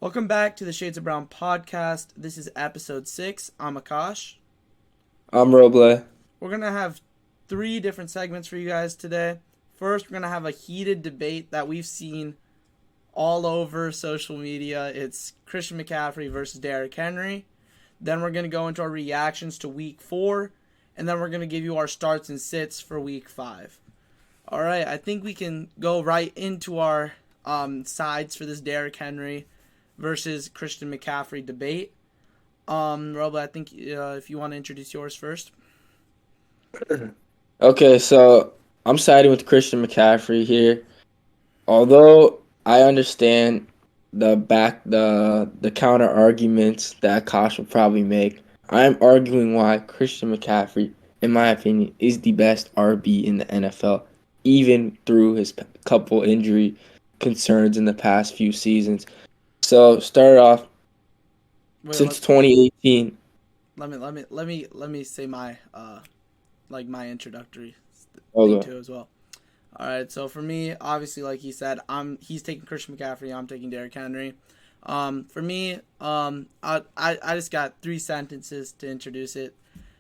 Welcome back to the Shades of Brown podcast. This is episode 6. I'm Akash. I'm Roble. We're going to have 3 different segments for you guys today. First, we're going to have a heated debate that we've seen all over social media. It's Christian McCaffrey versus Derrick Henry. Then we're going to go into our reactions to week 4. And then we're going to give you our starts and sits for week 5. All right, I think we can go right into our sides for this Derrick Henry versus Christian McCaffrey debate. Robo, I think if you want to introduce yours first. Okay, so I'm siding with Christian McCaffrey here. Although I understand the counter arguments that Akash will probably make, I am arguing why Christian McCaffrey, in my opinion, is the best RB in the NFL, even through his couple injury concerns in the past few seasons. So start off Wait, since 2018. let me say my my introductory thing Okay. too as well. All right, so for me, obviously, like he said, he's taking Christian McCaffrey. I'm taking Derrick Henry. For me, I just got 3 sentences to introduce it.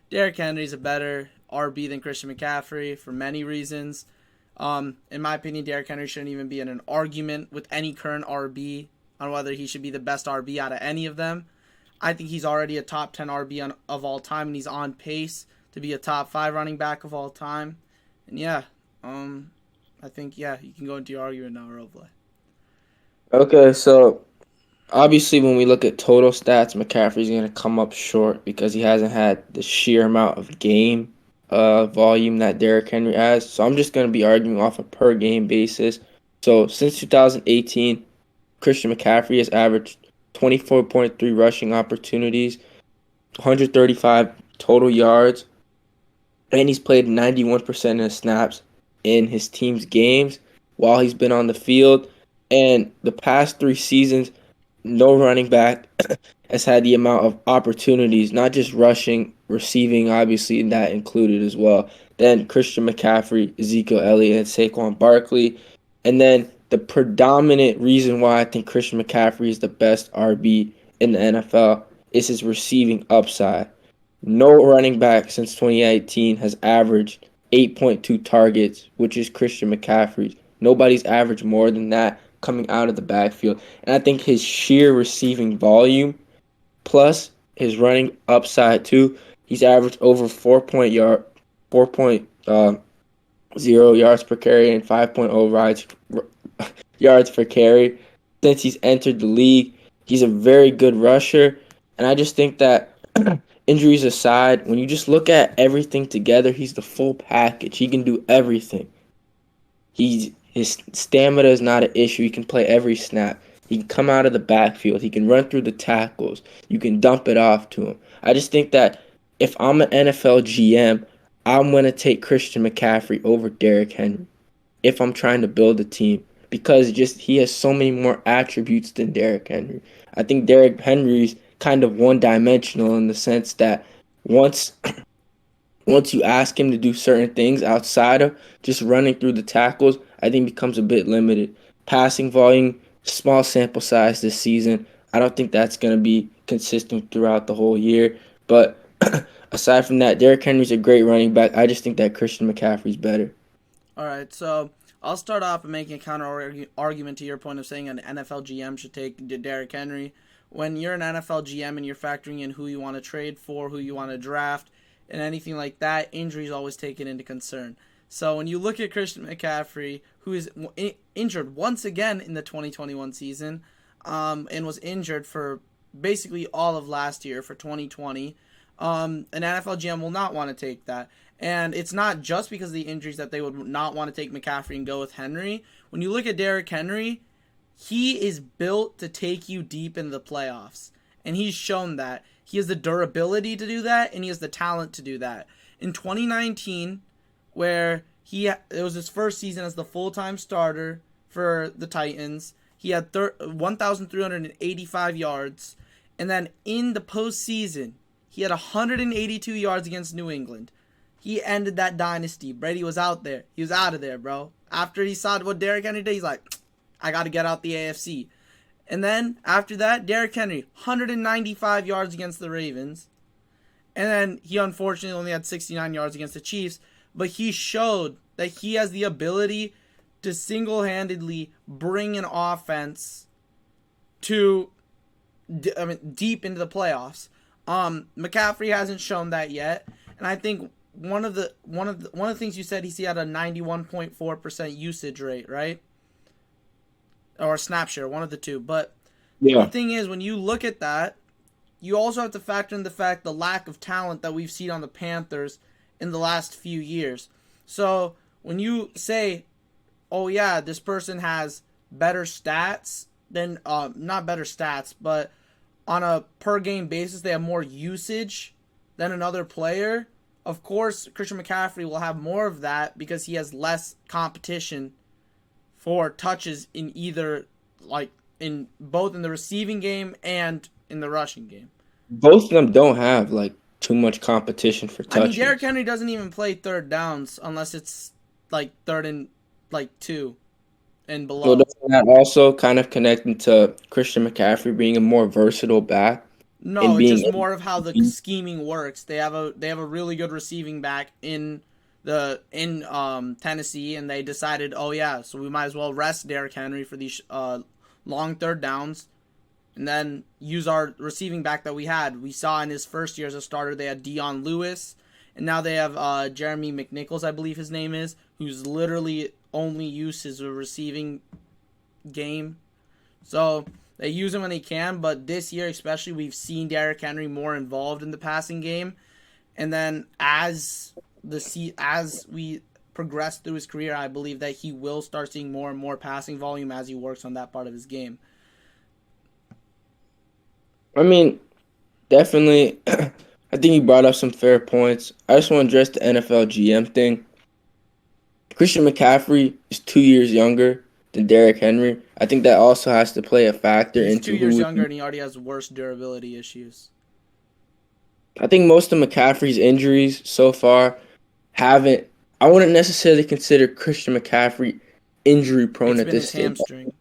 Derrick Henry's a better RB than Christian McCaffrey for many reasons. In my opinion, Derrick Henry shouldn't even be in an argument with any current RB on whether he should be the best RB out of any of them. I think he's already a top 10 RB of all time, and he's on pace to be a top 5 running back of all time. And yeah, I think, you can go into your argument now, Roble. Okay, so obviously, when we look at total stats, McCaffrey's going to come up short because he hasn't had the sheer amount of game volume that Derrick Henry has. So I'm just going to be arguing off a per game basis. So since 2018, Christian McCaffrey has averaged 24.3 rushing opportunities, 135 total yards, and he's played 91% of the snaps in his team's games while he's been on the field. And the past 3 seasons, no running back has had the amount of opportunities, not just rushing, receiving, obviously, and that included as well. Then Christian McCaffrey, Ezekiel Elliott, and Saquon Barkley. And then the predominant reason why I think Christian McCaffrey is the best RB in the NFL is his receiving upside. No running back since 2018 has averaged 8.2 targets, which is Christian McCaffrey's. Nobody's averaged more than that coming out of the backfield. And I think his sheer receiving volume plus his running upside too, he's averaged over 4.0 yards per carry and 5.0 yards per carry since he's entered the league. He's a very good rusher, and I just think that injuries aside, when you just look at everything together, he's the full package. He can do everything. His stamina is not an issue. He can play every snap. He can come out of the backfield. He can run through the tackles. You can dump it off to him. I just think that if I'm an NFL GM, I'm going to take Christian McCaffrey over Derrick Henry if I'm trying to build a team because just he has so many more attributes than Derrick Henry. I think Derrick Henry's kind of one-dimensional in the sense that once once you ask him to do certain things outside of just running through the tackles, I think becomes a bit limited. Passing volume, small sample size this season. I don't think that's going to be consistent throughout the whole year. But aside from that, Derrick Henry's a great running back. I just think that Christian McCaffrey's better. All right, so I'll start off by making a counter argument to your point of saying an NFL GM should take Derrick Henry. When you're an NFL GM and you're factoring in who you want to trade for, who you want to draft, and anything like that, injury is always taken into concern. So when you look at Christian McCaffrey, who is injured once again in the 2021 season, and was injured for basically all of last year for 2020, an NFL GM will not want to take that. And it's not just because of the injuries that they would not want to take McCaffrey and go with Henry. When you look at Derrick Henry, he is built to take you deep in the playoffs. And he's shown that. He has the durability to do that, and he has the talent to do that. In 2019, where it was his first season as the full-time starter for the Titans, he had 1,385 yards. And then in the postseason, he had 182 yards against New England. He ended that dynasty. Brady was out there. He was out of there, bro. After he saw what Derrick Henry did, he's like, I got to get out the AFC. And then after that, Derrick Henry, 195 yards against the Ravens. And then he unfortunately only had 69 yards against the Chiefs. But he showed that he has the ability to single-handedly bring an offense to deep into the playoffs. McCaffrey hasn't shown that yet, and I think one of the things you said, he had a 91.4% usage rate, right? Or snap share, one of the two. But the Yeah. thing is, when you look at that, you also have to factor in the lack of talent that we've seen on the Panthers in the last few years. So when you say, oh yeah, this person has better stats than, not better stats, but on a per game basis, they have more usage than another player. Of course, Christian McCaffrey will have more of that because he has less competition for touches in either, like, in both in the receiving game and in the rushing game. Both of them don't have like too much competition for I mean, Derrick touches. Henry doesn't even play third downs unless it's like third and like two and So below. doesn't that also kind of connecting to Christian McCaffrey being a more versatile back No, and it's being just able more of how the to scheming works. They have a really good receiving back in Tennessee, and they decided, oh yeah, so we might as well rest Derrick Henry for these long third downs, and then use our receiving back that we had. We saw in his first year as a starter, they had Dion Lewis, and now they have Jeremy McNichols, I believe his name is, who's literally only used his receiving game. So they use him when they can, but this year especially, we've seen Derrick Henry more involved in the passing game. And then as we progress through his career, I believe that he will start seeing more and more passing volume as he works on that part of his game. I mean, definitely I think you brought up some fair points. I just want to address the NFL GM thing. Christian McCaffrey is 2 years younger than Derrick Henry. I think that also has to play a factor He's two into years who. younger and he already has worse durability issues. I think most of McCaffrey's injuries so far haven't. I wouldn't necessarily consider Christian McCaffrey injury prone It's at been this his stage. hamstring.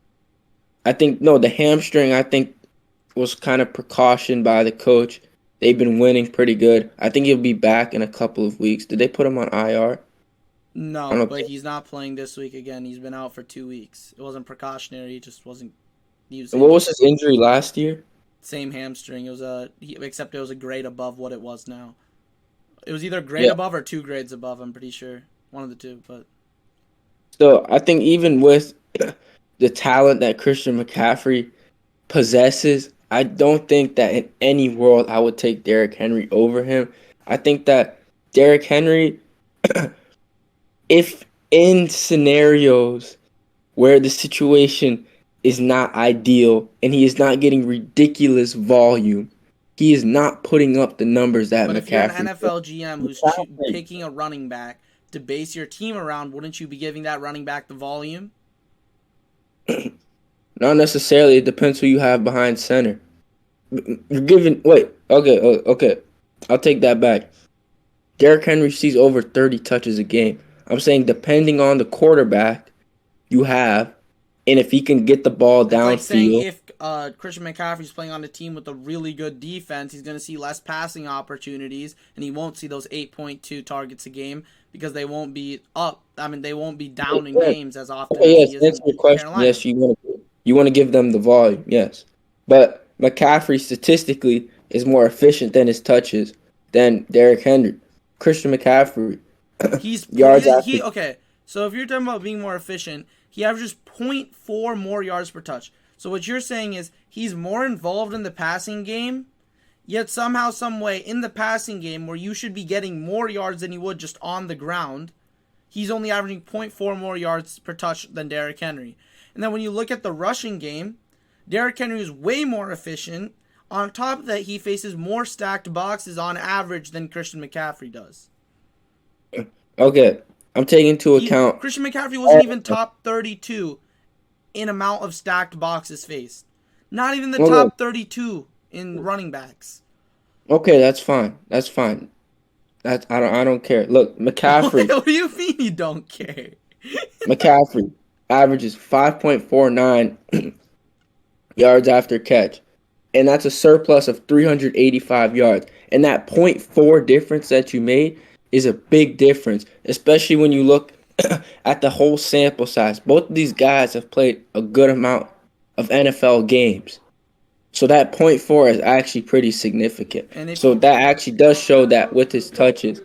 I think no, the hamstring I think was kind of precaution by the coach. They've been winning pretty good. I think he'll be back in a couple of weeks. Did they put him on IR? I No, don't but think. he's not playing this week again. He's been out for 2 weeks. It wasn't precautionary. He just wasn't And what was usage. his injury last year? Same hamstring. It was except it was a grade above what it was now. It was either grade Yeah. above or 2 grades above. I'm pretty sure one of the two. But So I think even with the talent that Christian McCaffrey possesses, I don't think that in any world I would take Derrick Henry over him. I think that Derrick Henry, if in scenarios where the situation is not ideal and he is not getting ridiculous volume, he is not putting up the numbers that if you're an McCaffrey NFL GM who's does. picking a running back to base your team around, wouldn't you be giving that running back the volume? Not necessarily. It depends who you have behind center. You're giving. Wait. Okay. Okay. I'll take that back. Derrick Henry sees over 30 touches a game. I'm saying depending on the quarterback you have, and if he can get the ball It's like saying downfield. if Christian McCaffrey's playing on a team with a really good defense, he's going to see less passing opportunities, and he won't see those 8.2 targets a game because they won't be up. I mean, they won't be down in Yes. games as often Okay. as Yes. he is Answer in your question. Carolina. Yes. You want to give them the volume. Yes. But McCaffrey statistically is more efficient than his touches than Derrick Henry. Christian McCaffrey yards after. Okay. So if you're talking about being more efficient, he averages zero point 0.4 more yards per touch. So what you're saying is he's more involved in the passing game, yet somehow, some way, in the passing game where you should be getting more yards than you would just on the ground, he's only averaging zero point 0.4 more yards per touch than Derrick Henry. And then when you look at the rushing game, Derrick Henry is way more efficient. On top of that, he faces more stacked boxes on average than Christian McCaffrey does. Okay, I'm taking into account. Christian McCaffrey wasn't even top 32 in amount of stacked boxes faced. Not even the Okay, top 32 in running backs. okay, that's fine. That's fine. That's I don't care. Look, What do you mean you don't care? McCaffrey averages 5.49 yards after catch. And that's a surplus of 385 yards. And that point 0.4 difference that you made is a big difference, especially when you look at the whole sample size. Both of these guys have played a good amount of NFL games. So that point 0.4 is actually pretty significant. And if So that actually does show that with his touches,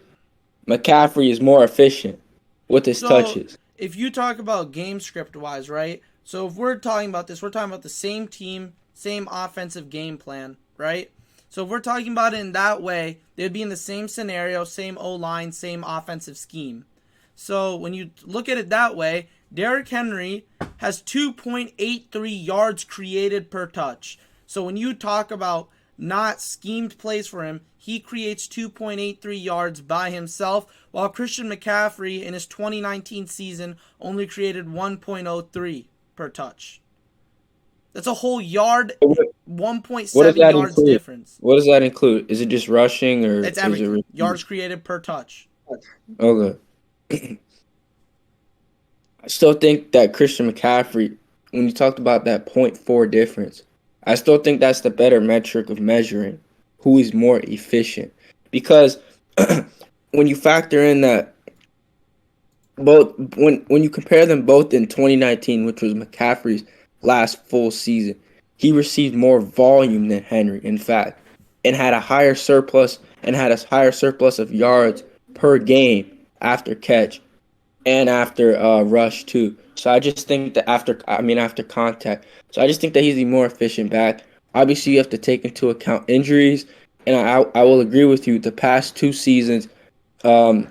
McCaffrey is more efficient with his so touches. if you talk about game script wise, right? So if we're talking about this, we're talking about the same team, same offensive game plan, right? So if we're talking about it in that way, they'd be in the same scenario, same O line, same offensive scheme. So when you look at it that way, Derrick Henry has 2.83 yards created per touch. So when you talk about not schemed plays for him, he creates 2.83 yards by himself, while Christian McCaffrey in his 2019 season only created 1.03 per touch. That's a whole yard, What does 1.7 that yards include? difference. What does that include? Is it just rushing or It's is it everything. receiving? Yards created per touch. Okay. I still think that Christian McCaffrey, when you talked about that point 0.4 difference, I still think that's the better metric of measuring who is more efficient. Because when you factor in that both when you compare them both in 2019, which was McCaffrey's last full season, he received more volume than Henry, in fact, and had a higher surplus of yards per game after catch and after rush too. So I just think that after contact. So I just think that he's the more efficient back. Obviously, you have to take into account injuries, and I will agree with you. The past 2 seasons, um,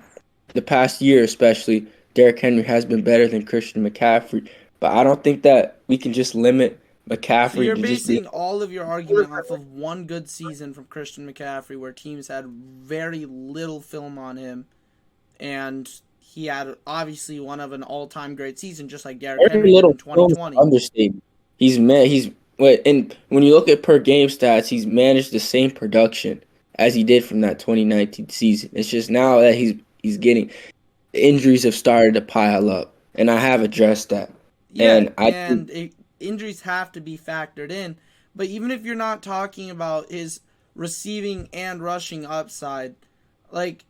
the past year especially, Derrick Henry has been better than Christian McCaffrey. But I don't think that we can just limit So McCaffrey you're to just be. basing all of your argument off of one good season from Christian McCaffrey where teams had very little film on him, and he had obviously one of an all-time great season just like Derrick Every Henry did little in film's an 2020. understatement. And when you look at per game stats, he's managed the same production as he did from that 2019 season. It's just now that he's getting injuries have started to pile up, and I have addressed that. Yeah, And I think and injuries have to be factored in. But even if you're not talking about his receiving and rushing upside, like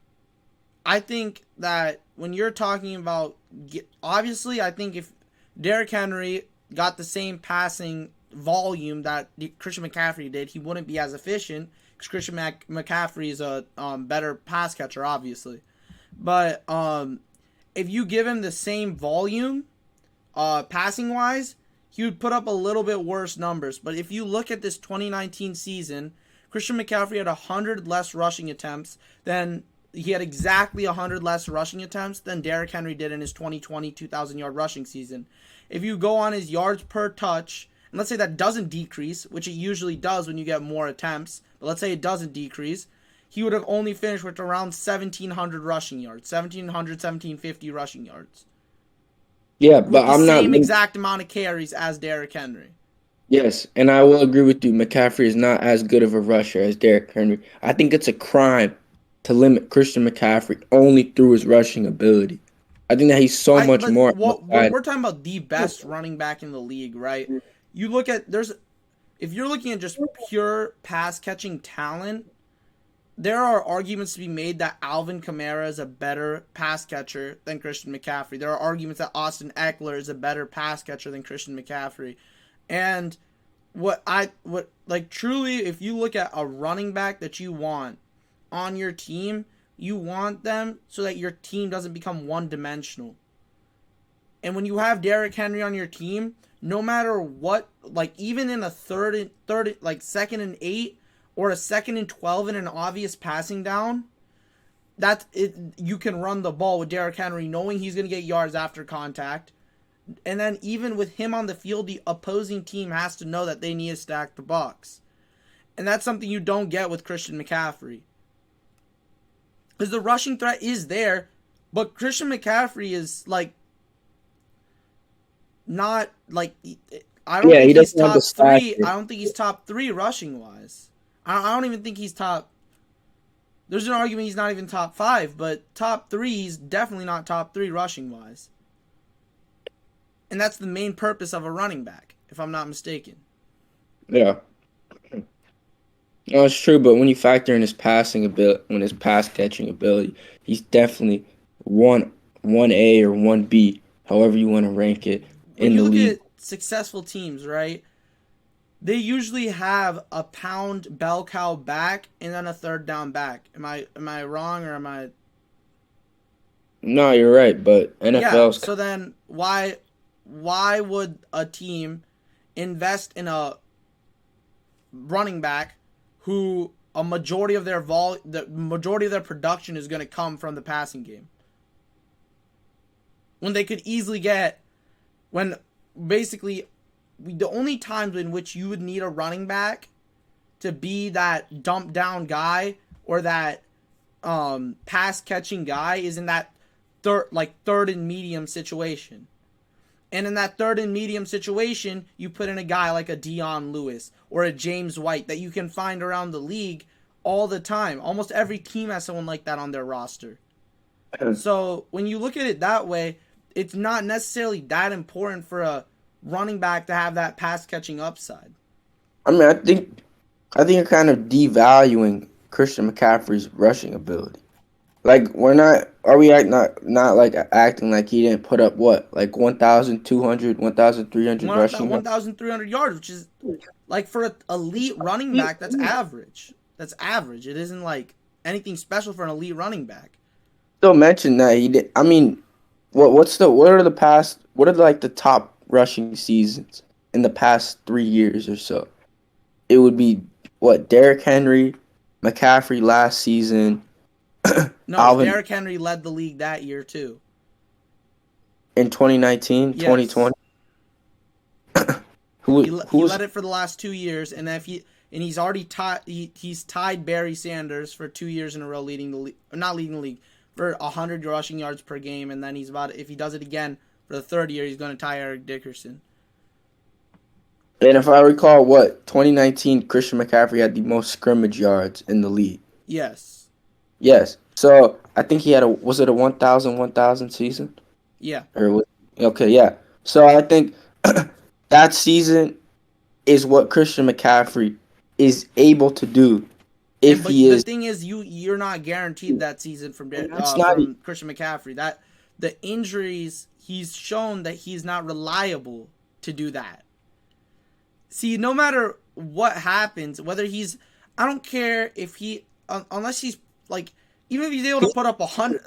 I think that when you're talking about, obviously, I think if Derrick Henry got the same passing volume that Christian McCaffrey did, he wouldn't be as efficient because Christian McCaffrey is a better pass catcher, obviously. But if you give him the same volume, passing wise, he would put up a little bit worse numbers. But if you look at this 2019 season, Christian McCaffrey had 100 less rushing attempts than he had exactly 100 less rushing attempts than Derrick Henry did in his 2020 2,000 yard rushing season. If you go on his yards per touch, and let's say that doesn't decrease, which it usually does when you get more attempts, but let's say it doesn't decrease, he would have only finished with around 1,700 rushing yards, 1,700, 1,750 rushing yards yeah, but with the I'm not. same exact amount of carries as Derrick Henry. Yes, and I will agree with you. McCaffrey is not as good of a rusher as Derrick Henry. I think it's a crime to limit Christian McCaffrey only through his rushing ability. I think that he's so much But more what outside. we're talking about the best running back in the league, right? You look at if you're looking at just pure pass catching talent, there are arguments to be made that Alvin Kamara is a better pass catcher than Christian McCaffrey. There are arguments that Austin Eckler is a better pass catcher than Christian McCaffrey. And truly, if you look at a running back that you want on your team, you want them so that your team doesn't become one dimensional. And when you have Derrick Henry on your team, no matter what, like even in a second and 8 or a second and 12 in an obvious passing down, that's it. You can run the ball with Derrick Henry, knowing he's going to get yards after contact. And then even with him on the field, the opposing team has to know that they need to stack the box. And that's something you don't get with Christian McCaffrey. Because the rushing threat is there, but Christian McCaffrey is not I don't Yeah, he think he's doesn't have the top three. stature. I don't think he's top 3 rushing wise. I don't even think he's top. There's an argument he's not even top 5, but top 3, he's definitely not top 3 rushing wise. And that's the main purpose of a running back, if I'm not mistaken. Yeah, no, it's true. But when you factor in his passing ability, when his pass catching ability, he's definitely one A or one B, however you want to rank it When in you the look league. at successful teams, right? They usually have a pound bell cow back and then a third down back. Am I wrong or am I? No, you're right. But Yeah. NFL's So then why would a team invest in a running back who the majority of their production is going to come from the passing game when they could easily get when basically the only times in which you would need a running back to be that dump down guy or that pass catching guy is in that third and medium situation. And in that third and medium situation, you put in a guy like a Dion Lewis or a James White that you can find around the league all the time. Almost every team has someone like that on their roster. So when you look at it that way, it's not necessarily that important for a running back to have that pass catching upside. I mean, I think you're kind of devaluing Christian McCaffrey's rushing ability. Like we're not are we act not like acting like he didn't put up what like 1,200, 1,300 rushing yards? 1,300 yards, which is like for an elite running back, that's average. That's average. It isn't like anything special for an elite running back. Still mention that he did. I mean, what are like the top rushing seasons in the past 3 years or so? It would be what Derrick Henry, McCaffrey last season, No, Alvin Derrick Henry led the league that year too. in 2019, 2020. Yes, Who he was led it for the last 2 years, and he's already tied. He's tied Barry Sanders for 2 years in a row, leading the league. Not leading the league for 100 rushing yards per game, and then if he does it again for the third year, he's going to tie Eric Dickerson. and if I recall, what 2019 Christian McCaffrey had the most scrimmage yards in the league. Yes. Yes. So I think he had a was it a 1,000 season Yeah. or okay, yeah. So I think that season is what Christian McCaffrey is able to do And if but he the is. thing is, you're not guaranteed that season And that's not from Christian McCaffrey. That the injuries, he's shown that he's not reliable to do that. See, no matter what happens, whether he's, I don't care if unless he's like, even if he's able to put up The 100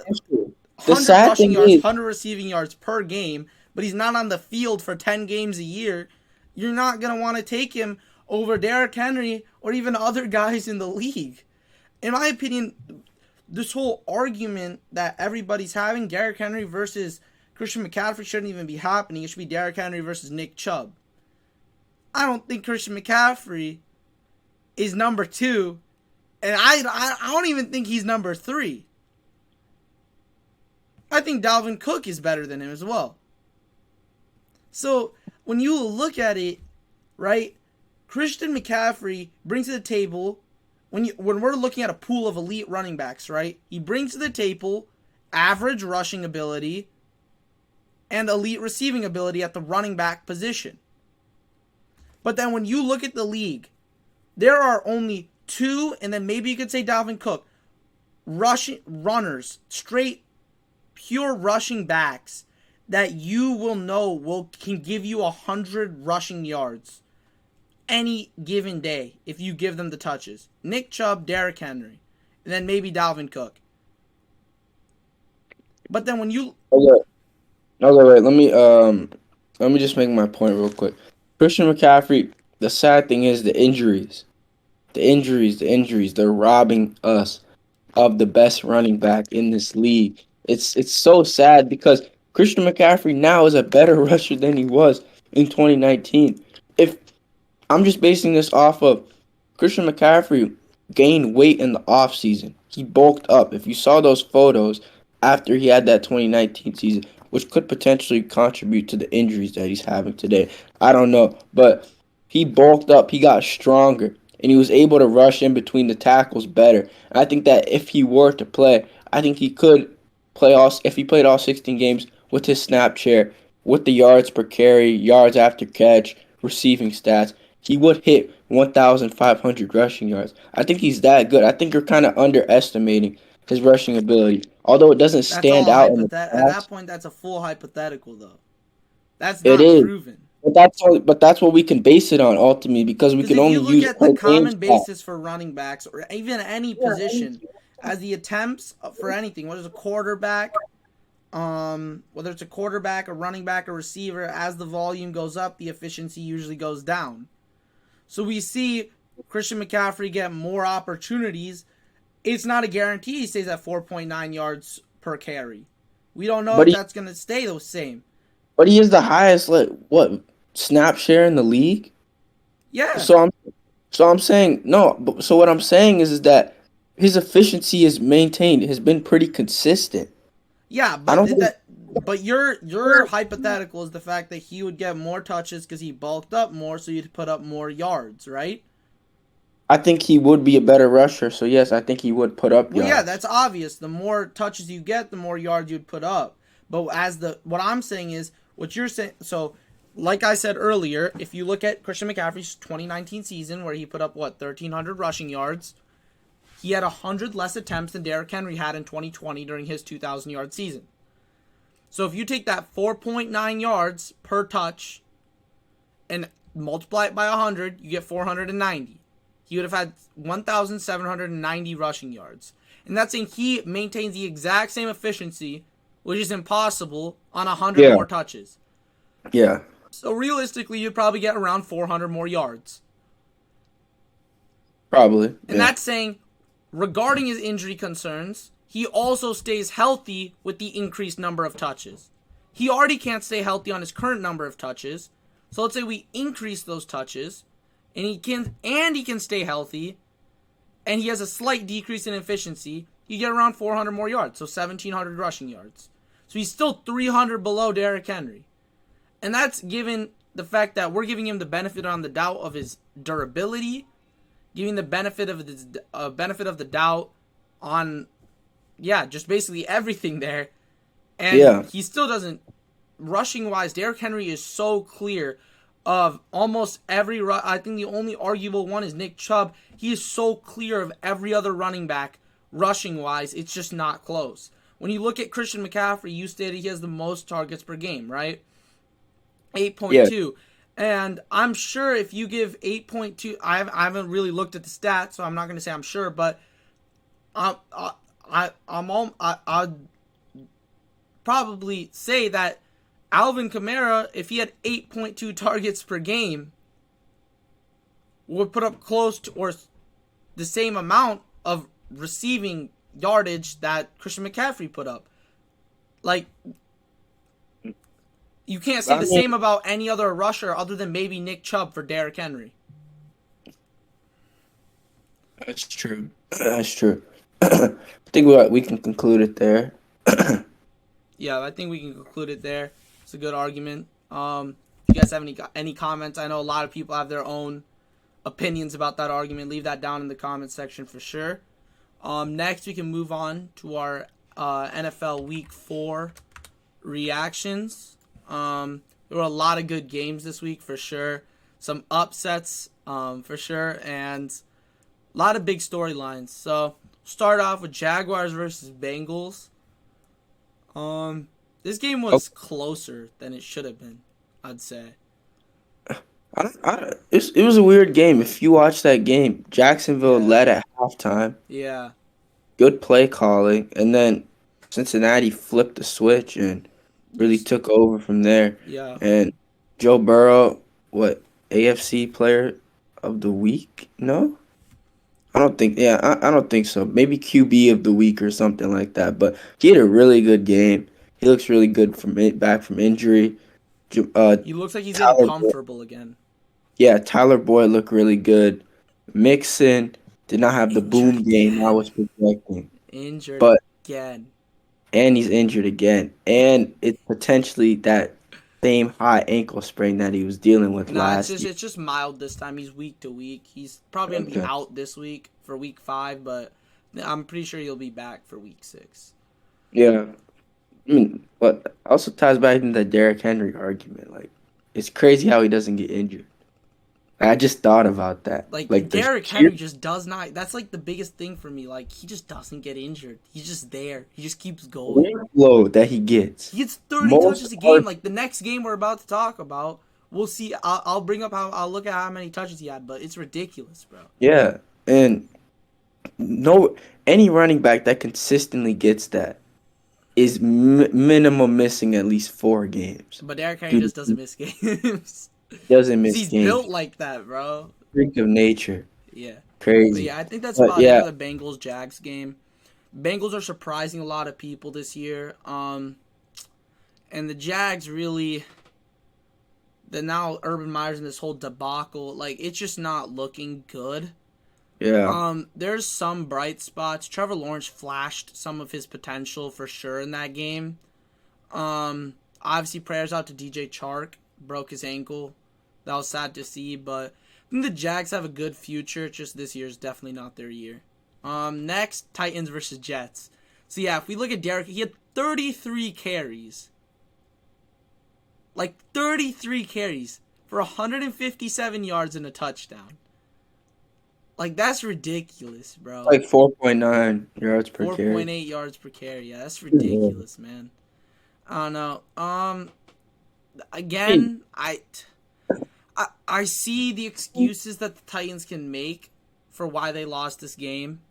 sad rushing thing yards, is, 100 receiving yards per game, but he's not on the field for 10 games a year, you're not going to want to take him over Derrick Henry or even other guys in the league. In my opinion, this whole argument that everybody's having, Derrick Henry versus Christian McCaffrey, shouldn't even be happening. It should be Derrick Henry versus Nick Chubb. I don't think Christian McCaffrey is number two, and I don't even think he's number three. I think Dalvin Cook is better than him as well. So when you look at it, right, Christian McCaffrey brings to the table when we're looking at a pool of elite running backs, right? He brings to the table average rushing ability and elite receiving ability at the running back position. But then when you look at the league, there are only two, and then maybe you could say Dalvin Cook, straight pure rushing backs that you will know can give you 100 rushing yards any given day if you give them the touches. Nick Chubb, Derrick Henry, and then maybe Dalvin Cook. But then when you okay, wait, let me just make my point real quick. Christian McCaffrey, the sad thing is the injuries. The injuries, they're robbing us of the best running back in this league. It's so sad because Christian McCaffrey now is a better rusher than he was in 2019. If I'm just basing this off of Christian McCaffrey gained weight in the offseason. He bulked up. If you saw those photos after he had that 2019 season, which could potentially contribute to the injuries that he's having today. I don't know. But he bulked up. He got stronger. And he was able to rush in between the tackles better. And I think that if he were to play, I think he could if he played all 16 games with his snap share, with the yards per carry, yards after catch, receiving stats. he would hit 1,500 rushing yards. I think he's that good. I think you're kind of underestimating his rushing ability. Although it doesn't That's stand all out in the At that stats, point, that's a full hypothetical, though. That's it not is. proven. But that's what we can base it on ultimately because we Because can if only you look use at the per game common stat. basis for running backs or even any position, as the attempts for anything, whether it's a quarterback, whether it's a quarterback, a running back, a receiver, as the volume goes up, the efficiency usually goes down. So we see Christian McCaffrey get more opportunities. It's not a guarantee he stays at 4.9 yards per carry. We don't know But if he that's going to stay the same. but he is the highest snap share in the league. Yeah. So I'm saying no. So what I'm saying is that his efficiency is maintained. Has been pretty consistent. Yeah, I but don't think. your hypothetical is the fact that he would get more touches because he bulked up more, so you'd put up more yards, right? I think he would be a better rusher. So yes, I think he would put up Well, yeah, yards. that's obvious. The more touches you get, the more yards you'd put up. But what I'm saying is what you're saying. So, like I said earlier, if you look at Christian McCaffrey's 2019 season, where he put up 1,300 rushing yards, he had 100 less attempts than Derrick Henry had in 2020 during his 2,000-yard season. So if you take that 4.9 yards per touch and multiply it by 100, you get 490. He would have had 1,790 rushing yards. And that's saying he maintains the exact same efficiency, which is impossible, on 100 Yeah, more touches. yeah, So realistically, you'd probably get around 400 more yards. probably. And Yeah, that's saying, regarding his injury concerns, he also stays healthy with the increased number of touches. He already can't stay healthy on his current number of touches. So let's say we increase those touches, and he can stay healthy, and he has a slight decrease in efficiency. You get around 400 more yards, so 1,700 rushing yards. So he's still 300 below Derrick Henry, and that's given the fact that we're giving him the benefit on the doubt of his durability, giving the benefit of the doubt on, yeah, just basically everything there, and yeah. he still doesn't. Rushing wise, Derrick Henry is so clear of almost every. I think the only arguable one is Nick Chubb. He is so clear of every other running back rushing wise. It's just not close. When you look at Christian McCaffrey, you stated he has the most targets per game, right? Yeah. 8.2. And I'm sure if you give 8.2, I haven't really looked at the stats, so I'm not going to say I'm sure, but I'd probably say that Alvin Kamara, if he had 8.2 targets per game, would put up close to or the same amount of receiving yardage that Christian McCaffrey put up. Like, you can't say I the mean, same about any other rusher other than maybe Nick Chubb for Derrick Henry. that's true. That's true. I think we can conclude it there. Yeah, I think we can conclude it there. It's a good argument. If you guys have any comments, I know a lot of people have their own opinions about that argument. Leave that down in the comment section for sure. Next, we can move on to our NFL Week 4 reactions. There were a lot of good games this week for sure. Some upsets for sure, and a lot of big storylines. So, start off with Jaguars versus Bengals. This game Oh, was closer than it should have been, I'd say. it was a weird game. If you watch that game, Jacksonville Yeah, led at halftime. yeah, Good play calling, and then Cincinnati flipped the switch and really just took over from there. yeah. And Joe Burrow, what AFC Player of the Week? No, I don't think. Yeah, I don't think so. Maybe QB of the Week or something like that. But he had a really good game. He looks really good back from injury. He looks like he's getting Tyler, comfortable again. yeah, Tyler Boyd looked really good. Mixon did not have the Injured boom game I again. was projecting, Injured but again. and he's injured again, and it's potentially that same high ankle sprain that he was dealing with Nah, last year. it's just mild this time. He's week to week. He's probably gonna be Okay. out this week for week 5, but I'm pretty sure he'll be back for week 6. Yeah. I mean, what also ties back into that Derrick Henry argument. Like, it's crazy how he doesn't get injured. I just thought about that. Like Like the Derrick sheer Henry just does not. That's like the biggest thing for me. Like he just doesn't get injured. He's just there. He just keeps going. workload that he gets. He gets 30 Most touches a game. part, Like the next game we're about to talk about, we'll see. I'll bring up how I'll look at how many touches he had, but it's ridiculous, bro. yeah. And no, any running back that consistently gets that is minimum missing at least 4 games. But Derrick Henry Dude just doesn't miss games. doesn't 'Cause miss he's built games. like that, bro. Freak of nature. Yeah. But Crazy. yeah, I think that's But about it yeah, for the Bengals Jags game. Bengals are surprising a lot of people this year. And the Jags really, the now Urban Meyer's in this whole debacle, like it's just not looking good. yeah. There's some bright spots. Trevor Lawrence flashed some of his potential for sure in that game. Obviously prayers out to DJ Chark, broke his ankle. That was sad to see, but I think the Jags have a good future. Just this year is definitely not their year. Next, Titans versus Jets. So yeah, if we look at Derrick, he had 33 carries. Like 33 carries for 157 yards and a touchdown. Like that's ridiculous, bro. Like 4.9 yards per carry. 4.8 yards per carry. Yeah, that's ridiculous, man. I don't know. Again, I see the excuses that the Titans can make for why they lost this game.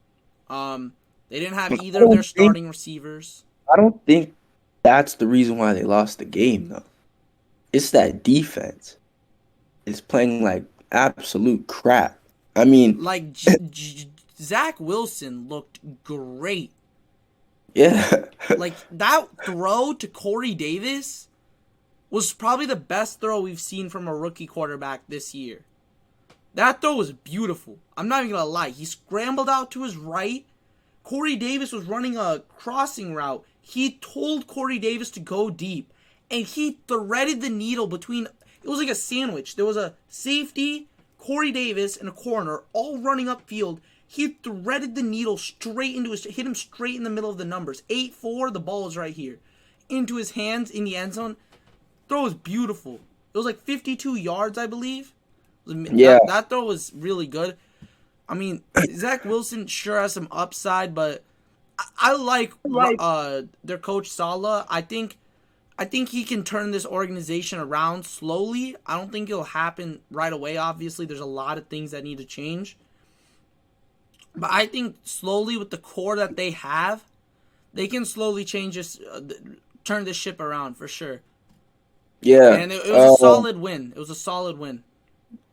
They didn't have either of their starting receivers. I don't think that's the reason why they lost the game, though. It's that defense. It's playing like absolute crap. I mean, Like Zach Wilson looked great. yeah. Like that throw to Corey Davis was probably the best throw we've seen from a rookie quarterback this year. That throw was beautiful. I'm not even gonna lie. He scrambled out to his right. Corey Davis was running a crossing route. He told Corey Davis to go deep, and he threaded the needle between. It was like a sandwich. There was a safety, Corey Davis, and a corner all running upfield. He threaded the needle straight into his, hit him straight in the middle of the numbers. 8-4, the ball is right here. Into his hands in the end zone. Throw was beautiful. It was like 52 yards, I believe. Yeah. That throw was really good. I mean, Zach Wilson sure has some upside, but I like their coach Saleh. I think he can turn this organization around slowly. I don't think it'll happen right away. Obviously, there's a lot of things that need to change. But I think slowly with the core that they have, they can slowly change this, turn this ship around for sure. Yeah. And it was a solid win. It was a solid win.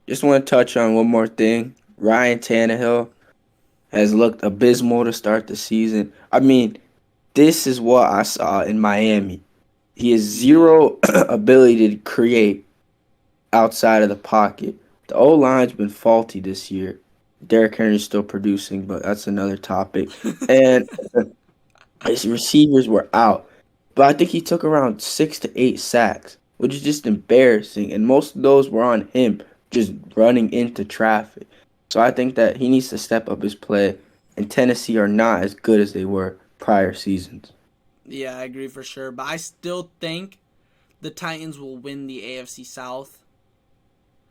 Just want to touch on one more thing. Ryan Tannehill has looked abysmal to start the season. I mean, this is what I saw in Miami. He has zero ability to create outside of the pocket. The O-line's been faulty this year. Derrick Henry's still producing, but that's another topic. And his receivers were out. But I think he took around 6 to 8 sacks, which is just embarrassing. And most of those were on him just running into traffic. So I think that he needs to step up his play. And Tennessee are not as good as they were prior seasons. Yeah, I agree for sure. But I still think the Titans will win the AFC South.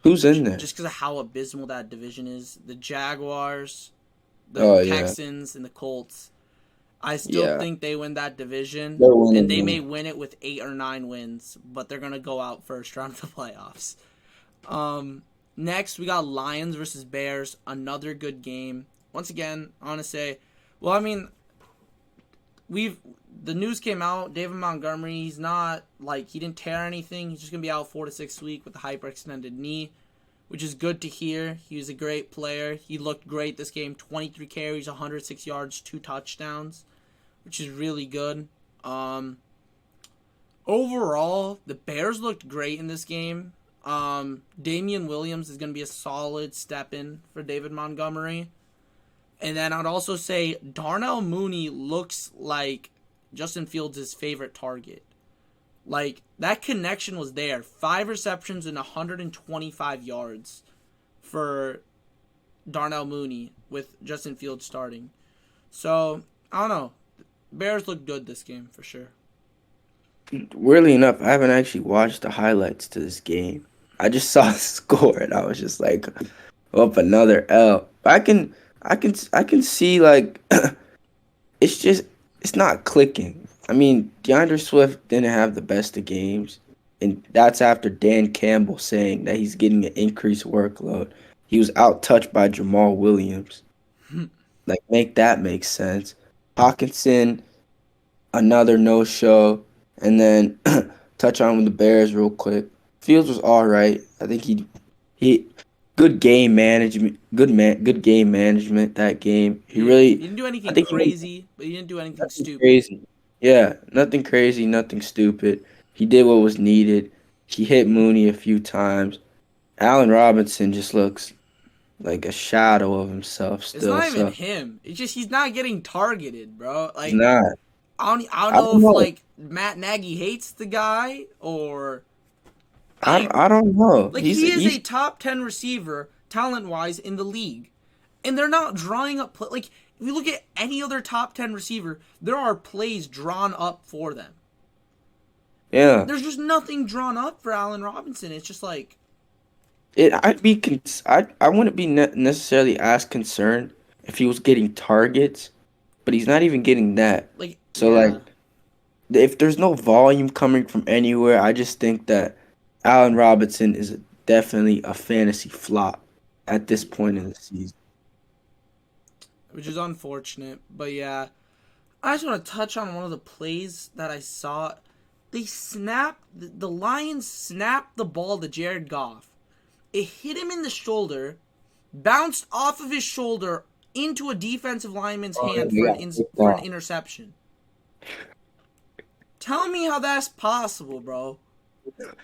Who's in there? Just because of how abysmal that division is. The Jaguars, the Texans, and the Colts. I still think they win that division. And they may win it with 8 or 9 wins. But they're going to go out first round of the playoffs. Next, we got Lions versus Bears. Another good game. Once again, I want to say, well, I mean, the news came out. David Montgomery, he's not, like, he didn't tear anything. He's just going to be out 4 to 6 weeks with a hyperextended knee, which is good to hear. He was a great player. He looked great this game. 23 carries, 106 yards, 2 touchdowns, which is really good. Overall, the Bears looked great in this game. Damian Williams is going to be a solid step in for David Montgomery. And then I'd also say Darnell Mooney looks like Justin Fields' favorite target. Like, that connection was there. 5 receptions and 125 yards for Darnell Mooney with Justin Fields starting. So, I don't know. Bears look good this game for sure. Weirdly enough, I haven't actually watched the highlights to this game. I just saw the score and I was just like, up another L. I can see like it's just it's not clicking. I mean, DeAndre Swift didn't have the best of games, and that's after Dan Campbell saying that he's getting an increased workload. He was out touched by Jamal Williams. Like, make that make sense. Hawkinson, another no show, and then touch on with the Bears real quick. Fields was all right. I think he good game management, good game management that game. He He really, didn't do I anything think he made crazy, but he didn't do anything nothing stupid. crazy. Yeah, nothing crazy, nothing stupid. He did what was needed. He hit Mooney a few times. Allen Robinson just looks like a shadow of himself It's still. not even So him. It's just he's not getting targeted, bro. he's Like not. I don't I know don't if know. like Matt Nagy hates the guy or I, I I don't know. like He's he is a he's top 10 receiver talent wise in the league, and they're not drawing up like if you look at any other top 10 receiver, there are plays drawn up for them. yeah. There's just nothing drawn up for Allen Robinson. It's just like I wouldn't be necessarily as concerned if he was getting targets, but he's not even getting that. So like yeah. if there's no volume coming from anywhere, I just think that Allen Robinson is definitely a fantasy flop at this point in the season. Which is unfortunate, but yeah. I just want to touch on one of the plays that I saw. The Lions snapped the ball to Jared Goff. It hit him in the shoulder, bounced off of his shoulder into a defensive lineman's Oh, hand we for got picked an off. interception. Tell me how that's possible, bro.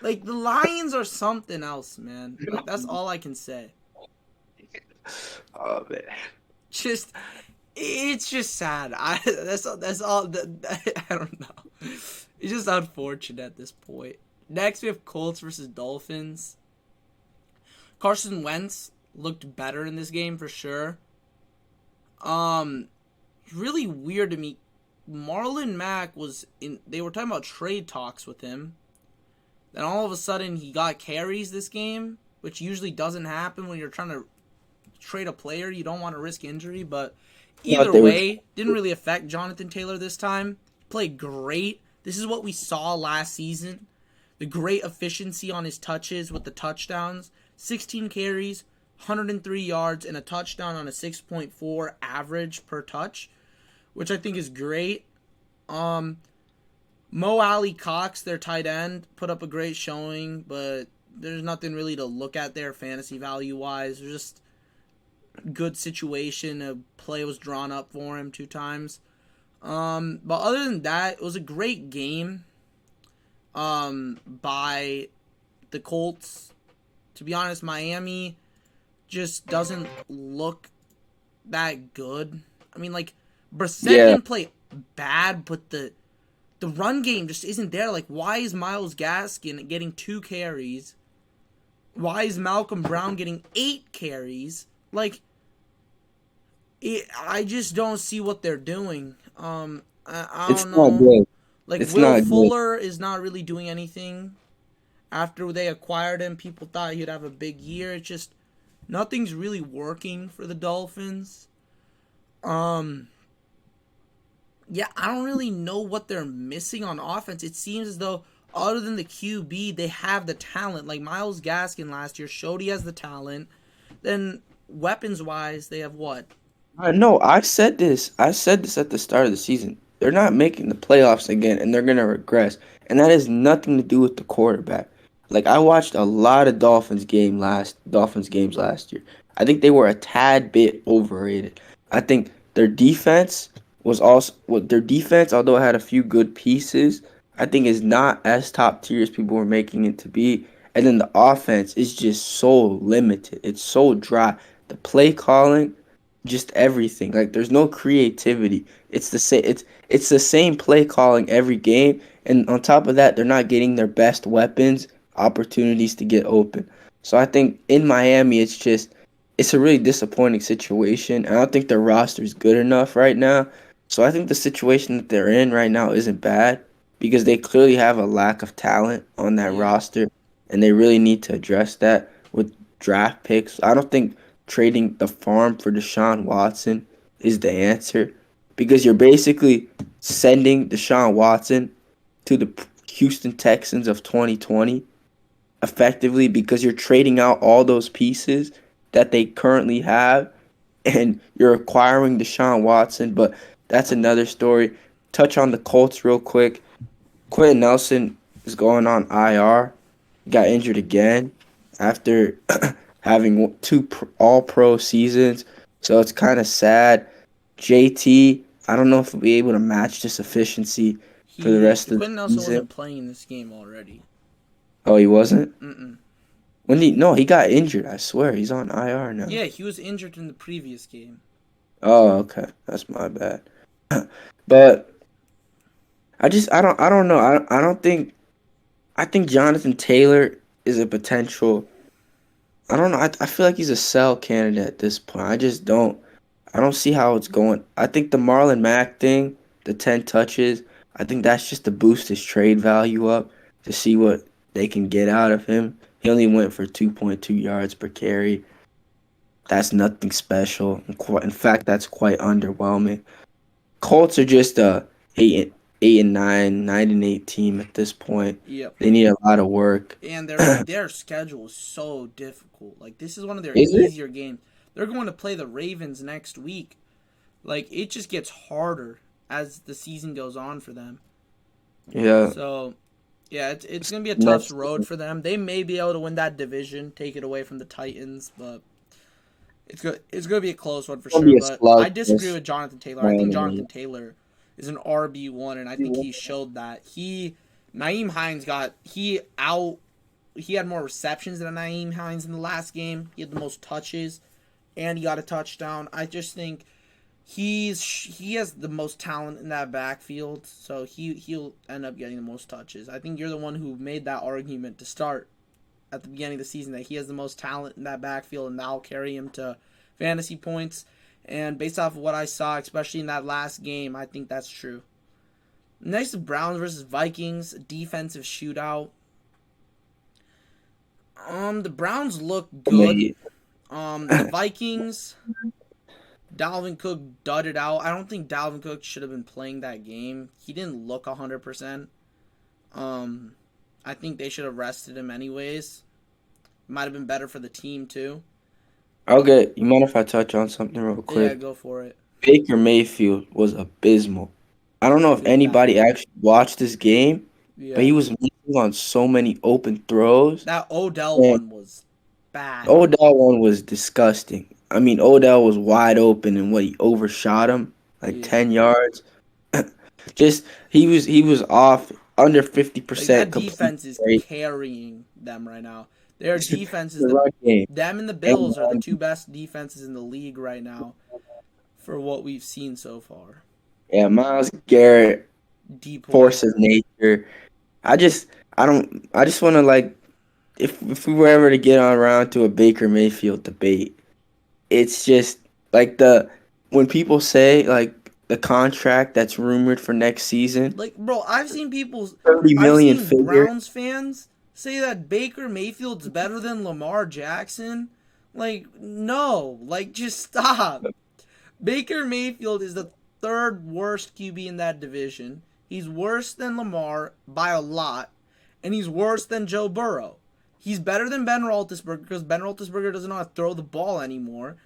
Like the Lions are something else, man. Like that's all I can say. Oh man. Just it's just sad. That's all. I don't know. It's just unfortunate at this point. Next we have Colts versus Dolphins. Carson Wentz looked better in this game for sure. Really weird to me. Marlon Mack was in. They were talking about trade talks with him. Then all of a sudden he got carries this game, which usually doesn't happen when you're trying to trade a player. You don't want to risk injury, but Thought either they were. way, didn't really affect Jonathan Taylor this time. Played great. This is what we saw last season. The great efficiency on his touches with the touchdowns. 16 carries, 103 yards, and a touchdown on a 6.4 average per touch, which I think is great. Mo Alley Cox, their tight end, put up a great showing, but there's nothing really to look at there fantasy value wise. There's just good situation. A play was drawn up for him 2 times. But other than that, it was a great game by the Colts. To be honest, Miami just doesn't look that good. I mean, like, Brissett Yeah, didn't play bad, but the run game just isn't there. Like, why is Myles Gaskin getting 2 carries? Why is Malcolm Brown getting 8 carries? Like, I just don't see what they're doing. I it's don't not know. good. Like, It's Will not good. Fuller is not really doing anything. After they acquired him, people thought he'd have a big year. It's just nothing's really working for the Dolphins. Um, yeah, I don't really know what they're missing on offense. It seems as though other than the QB, they have the talent. Like Myles Gaskin last year showed he has the talent. Then weapons wise, they have what? I know. I said this. I said this at the start of the season. They're not making the playoffs again, and they're gonna regress. And that has nothing to do with the quarterback. Like I watched a lot of Dolphins games last year. I think they were a tad bit overrated. I think their defense, although it had a few good pieces, I think is not as top tier as people were making it to be. And then the offense is just so limited. It's so dry. The play calling, just everything. Like there's no creativity. It's the same play calling every game, and on top of that, they're not getting their best weapons opportunities to get open. So I think in Miami, it's a really disappointing situation. I don't think their roster is good enough right now. So I think the situation that they're in right now isn't bad because they clearly have a lack of talent on that Yeah. roster. and they really need to address that with draft picks. I don't think trading the farm for Deshaun Watson is the answer because you're basically sending Deshaun Watson to the Houston Texans of 2020 effectively because you're trading out all those pieces that they currently have and you're acquiring Deshaun Watson, but that's another story. Touch on the Colts real quick. Quentin Nelson is going on IR. He got injured again after having two all pro seasons. So it's kind of sad. JT, I don't know if he'll be able to match this efficiency for the rest of the Quentin Nelson season. wasn't playing in this game already. Oh, he wasn't? Mm-mm. No, he got injured. I swear. He's on IR now. Yeah, he was injured in the previous game. Oh, okay. That's my bad. But I don't know. I don't think I think Jonathan Taylor is a potential. I don't know. I feel like he's a sell candidate at this point. I don't see how it's going. I think the Marlon Mack thing, the 10 touches, I think that's just to boost his trade value up to see what they can get out of him. He only went for 2.2 yards per carry. That's nothing special. In fact, that's quite underwhelming. Colts are just a 8-9, 9-8 team at this point. Yep. They need a lot of work. And their schedule is so difficult. Like, this is one of their Is it? easier games. They're going to play the Ravens next week. Like, it just gets harder as the season goes on for them. Yeah. So, yeah, it's going to be a tough road for them. They may be able to win that division, take it away from the Titans, but it's going to be a close one for It'll sure. be a But slug I disagree this with Jonathan Taylor. I think morning. Jonathan Taylor is an RB1, and I think he showed that. Nyheim Hines he had more receptions than Nyheim Hines in the last game. He had the most touches, and he got a touchdown. I just think he has the most talent in that backfield, so he'll end up getting the most touches. I think you're the one who made that argument to start at the beginning of the season that he has the most talent in that backfield, and that'll carry him to fantasy points. And based off of what I saw, especially in that last game, I think that's true. Next, Browns versus Vikings, defensive shootout. The Browns look good. The Vikings, Dalvin Cook dudded out. I don't think Dalvin Cook should have been playing that game. He didn't look 100%. I think they should have rested him anyways. Might have been better for the team too. Okay, you mind if I touch on something real quick? Yeah, go for it. Baker Mayfield was abysmal. I don't know if anybody actually watched this game, but he Yeah. was missing on so many open throws. That Odell And one was bad. Odell one was disgusting. I mean, Odell was wide open and he overshot him like Yeah. 10 yards. Just he was off under 50% That complete defense is rate. carrying them right now. Their defense is The run game. them and the And Bills are the two best defenses in the league right now for what we've seen so far. yeah, Myles Garrett, Deep force of nature. I just I just want to like if we were ever to get on around to a Baker Mayfield debate, it's just like when people say like the contract that's rumored for next season, Like, bro, I've seen 30 million figure. Browns fans say that Baker Mayfield's better than Lamar Jackson. Like, no. Like, just stop. Baker Mayfield is the third worst QB in that division. He's worse than Lamar by a lot, and he's worse than Joe Burrow. He's better than Ben Roethlisberger because Ben Roethlisberger doesn't know how to throw the ball anymore.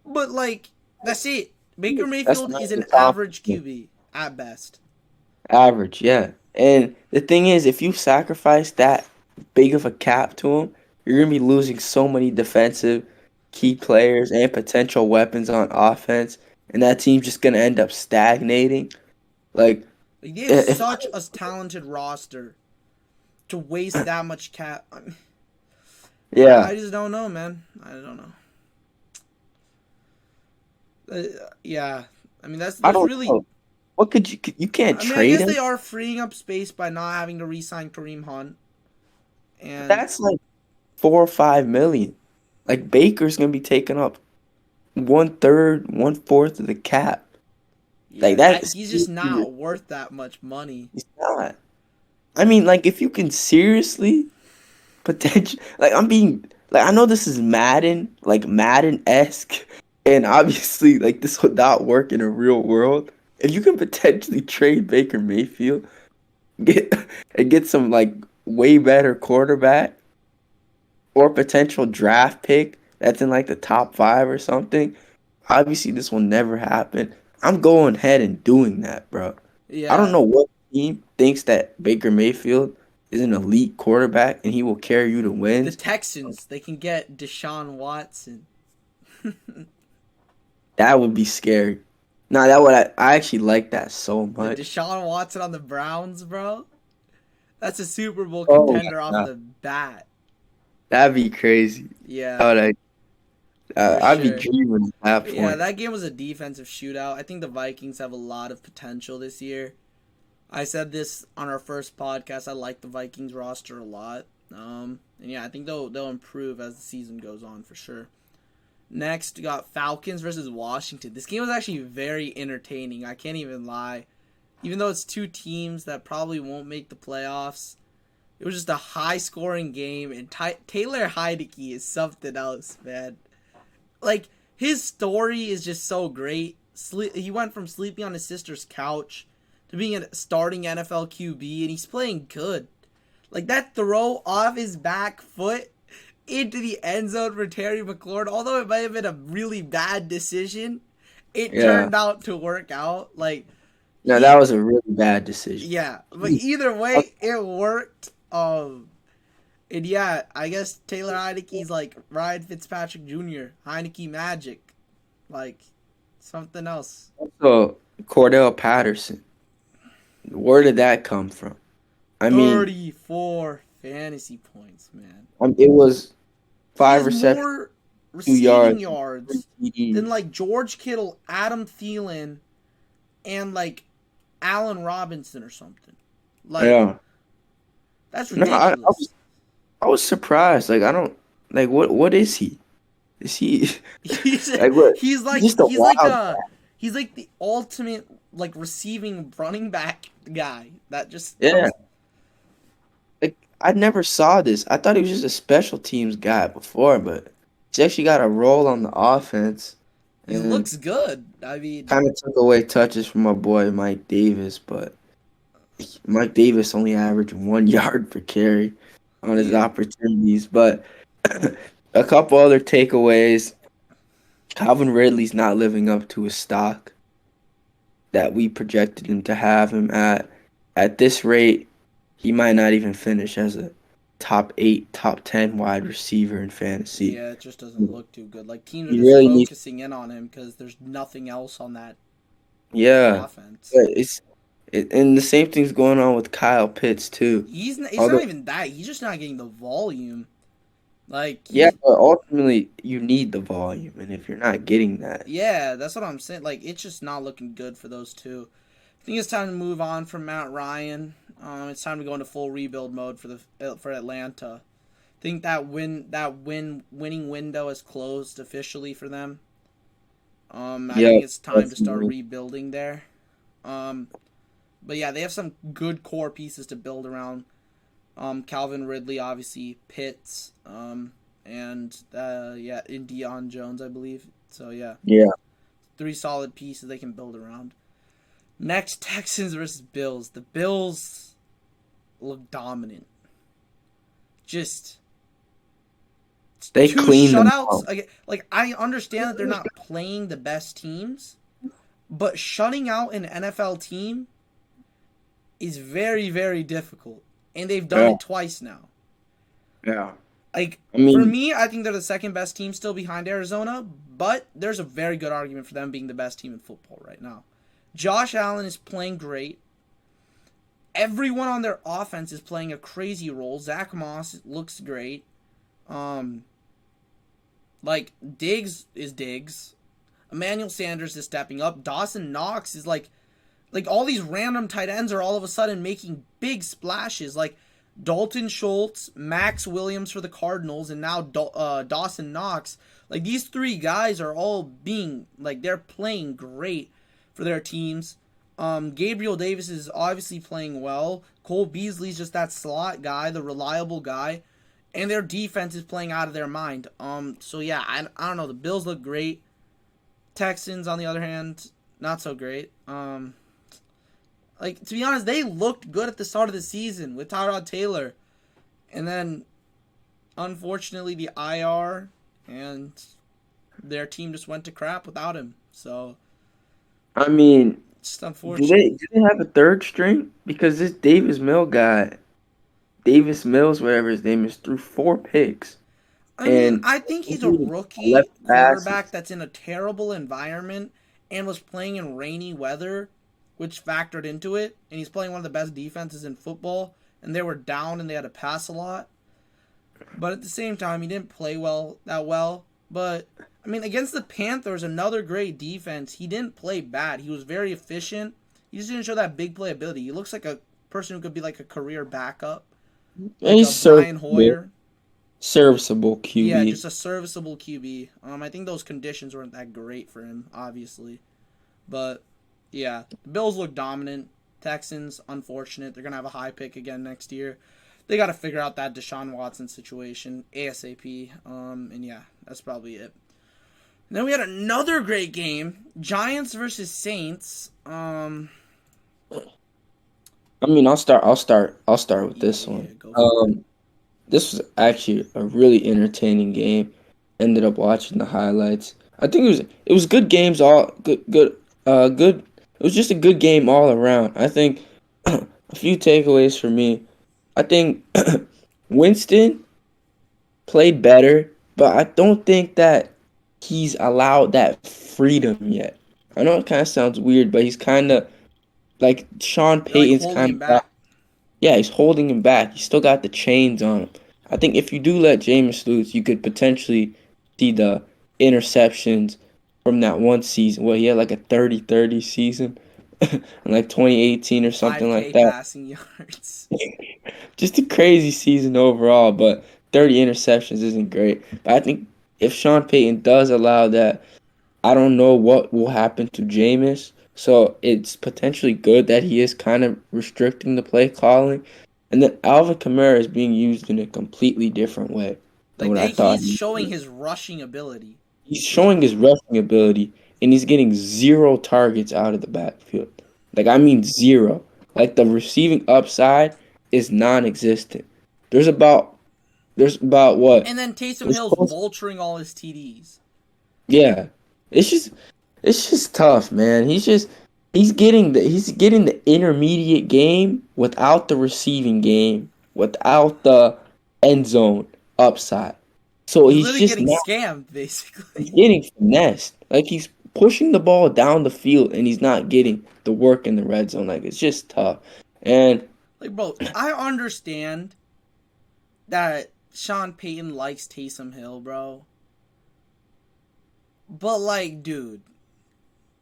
But, like, that's it. Baker Mayfield is an average QB at best. Average, yeah. And the thing is, if you sacrifice that big of a cap to him, you're gonna be losing so many defensive key players and potential weapons on offense, and that team's just gonna end up stagnating. Like, Like, they have such a talented roster to waste that much cap. I mean, yeah, I just don't know, man. I don't know. Yeah, I mean I don't really. know. What could you can't I mean, I trade guess him? they are freeing up space by not having to re-sign Kareem Hunt, and That's like 4 or 5 million. Like Baker's gonna be taking up 1/3, 1/4 of the cap. yeah, Like that's he's just not worth that much money. he's not. I mean, like if you can seriously potential. Like I'm being like I know this is Madden, like Madden-esque, and obviously like this would not work in a real world. If you can potentially trade Baker Mayfield, get get some like way better quarterback or potential draft pick that's in like the top 5 or something. Obviously, this will never happen. I'm going ahead and doing that, bro. I don't Yeah, know what team thinks that Baker Mayfield is an elite quarterback and he will carry you to the wins. Texans, they can get Deshaun Watson. That would be scary. Nah, that would I actually like that so Yeah, much. Deshaun Watson on the Browns, bro. That's a Super Bowl Oh my contender off god, the bat. that'd be crazy. Yeah, I would, for I'd be sure. dreaming at that But yeah, point. that game was a defensive shootout. I think the Vikings have a lot of potential this year. I said this on our first podcast. I like the Vikings roster a lot. And yeah, I think they'll improve as the season goes on for sure. Next, we got Falcons versus Washington. This game was actually very entertaining. I can't even lie. Even though it's two teams that probably won't make the playoffs, it was just a high-scoring game. And Taylor Heinicke is something else, man. Like, his story is just so great. He went from sleeping on his sister's couch to being a starting NFL QB, and he's playing good. Like, that throw off his back foot into the end zone for Terry McLaurin, although it might have been a really bad decision, it Yeah. turned out to work out. Like, No, that he, was a really bad decision. yeah, but either way, it worked. And yeah, I guess Taylor Heinicke's like Ryan Fitzpatrick Jr., Heineke Magic. Like, something else. So Cordell Patterson, where did that come from? I mean, 34 fantasy points, man. it was He 5 has receptions, more 2 receiving yards, 3 yards than TDs. like George Kittle, Adam Thielen, and like Allen Robinson or something. Like, Yeah. that's No, ridiculous. I was surprised. Like I don't like what is he? Is he He's like what? he's like Just a wild. he's like the ultimate like receiving running back guy that just Yeah. comes. Like I never saw this. I thought he was just a special teams guy before, but he's actually got a role on the offense He and looks good. I mean, kind of took away touches from my boy Mike Davis, but Mike Davis only averaged 1 yard per carry on his yeah, opportunities. But a couple other takeaways. Calvin Ridley's not living up to his stock that we projected him to have him at. At this rate, he might not even finish as a top 8, top 10 wide receiver in fantasy. yeah, it just doesn't look too good. Like teams are He just really needs, focusing in on him because there's nothing else on that yeah. offense. Yeah, and the same thing's going on with Kyle Pitts too. It's not Although, even that. He's just not getting the volume. Like yeah, he's but ultimately you need the volume, and if you're not getting that, yeah, that's what I'm saying. Like it's just not looking good for those two. I think it's time to move on from Matt Ryan. It's time to go into full rebuild mode for Atlanta. I think winning window is closed officially for them. I yeah, think it's time to start definitely. rebuilding there. Um, but yeah, they have some good core pieces to build around. Calvin Ridley, obviously, Pitts, and yeah, and Deion Jones, I believe. So yeah, Yeah, 3 solid pieces they can build around. Next, Texans versus Bills. The Bills look dominant. Just they two cleaned them shutouts. out. Like I understand that they're not playing the best teams, but shutting out an NFL team is very, very difficult. And they've done Yeah, it twice now. yeah. Like, I for mean, me, I think they're the second best team still behind Arizona, but there's a very good argument for them being the best team in football right now. Josh Allen is playing great. Everyone on their offense is playing a crazy role. Zach Moss looks great. Um, like, Diggs is Diggs. Emmanuel Sanders is stepping up. Dawson Knox is like all these random tight ends are all of a sudden making big splashes. Like Dalton Schultz, Max Williams for the Cardinals, and now Dawson Knox. Like these 3 guys are all being like they're playing great for their teams. Gabriel Davis is obviously playing well. Cole Beasley's just that slot guy, the reliable guy. and their defense is playing out of their mind. So yeah, I don't know. The Bills look great. Texans, on the other hand, not so great. Like, to be honest, they looked good at the start of the season with Tyrod Taylor, and then unfortunately the IR and their team just went to crap without him. So I mean, it's just do they unfortunate. do they have a third string? Because this Davis Mill guy, Davis Mills, whatever his name is, threw 4 picks I mean, and I think he's a completed 11 rookie quarterback passes. that's in a terrible environment and was playing in rainy weather, which factored into it. And he's playing one of the best defenses in football, and they were down and they had to pass a lot. But at the same time, he didn't play well. But I mean, against the Panthers, another great defense, he didn't play bad. He was very efficient. He just didn't show that big play ability. He looks like a person who could be like a career backup, Yeah, like a he's Brian serviceable, Hoyer. serviceable Yeah, QB. just a serviceable QB. I think those conditions weren't that great for him, obviously. But yeah, the Bills look dominant. Texans, unfortunate. They're gonna have a high pick again next year. They got to figure out that Deshaun Watson situation ASAP. And yeah, that's probably it. And then we had another great game: Giants versus Saints. I mean, I'll start with Yeah, this yeah, one. go for it. This was actually a really entertaining game. Ended up watching the highlights. I think it was good games all good. It was just a good game all around. I think a few takeaways for me. I think Winston played better, but I don't think that he's allowed that freedom yet. I know it kind of sounds weird, but he's kind of like Sean They're like Payton's holding kind him of got. back. Yeah, he's holding him back. He's still got the chains on him. I think if you do let Jameis loose, you could potentially see the interceptions from that one season. Well, he had like a 30-30 season in like 2018 or something like 5K that. passing yards. Just a crazy season overall, but 30 interceptions isn't great. But I think if Sean Payton does allow that, I don't know what will happen to Jameis. So it's potentially good that he is kind of restricting the play calling. And then Alvin Kamara is being used in a completely different way than Like what I thought he's he showing was. his rushing ability. He's showing his rushing ability, and he's getting 0 targets out of the backfield. Like, I mean, zero. Like, the receiving upside is non existent. There's about, there's about what? And then Taysom There's Hill's close. vulturing all his TDs. Yeah. It's just it's just tough, man. He's getting the intermediate game without the receiving game, without the end zone upside. So He's he's literally just getting not scammed, he's basically. getting finessed. Like he's pushing the ball down the field and he's not getting the work in the red zone. Like it's just tough. And Like, bro, I understand that Sean Payton likes Taysom Hill, bro. But like, dude,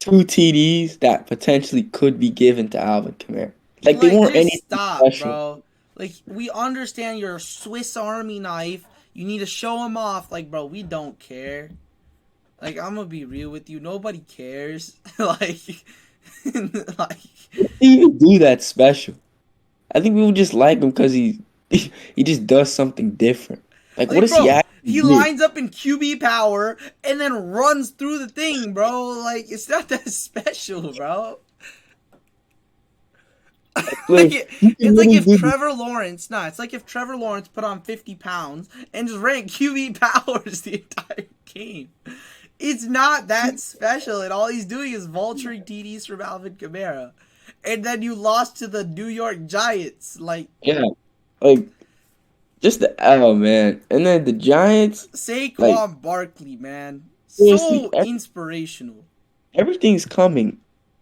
2 TDs that potentially could be given to Alvin Kamara. Like they like weren't just anything stop, special. bro. Like we understand you're a Swiss Army knife. You need to show him off. Like, bro, we don't care. Like, I'm gonna be real with you. Nobody cares. like, like, He even do that special. I think people just like him because he just does something different. Like, what like, does he bro. actually He do? lines up in QB power and then runs through the thing, bro. Like, it's not that special, bro. Like, like he can it's like really if do. Trevor Lawrence, nah, it's like if Trevor Lawrence put on 50 pounds and just ran QB powers the entire game. It's not that special, and all he's doing is vulturing TDs from Alvin Kamara. And then you lost to the New York Giants. Like, Yeah, like just the L, man. And then the Giants, like Saquon Barkley, man. seriously, So inspirational. everything's coming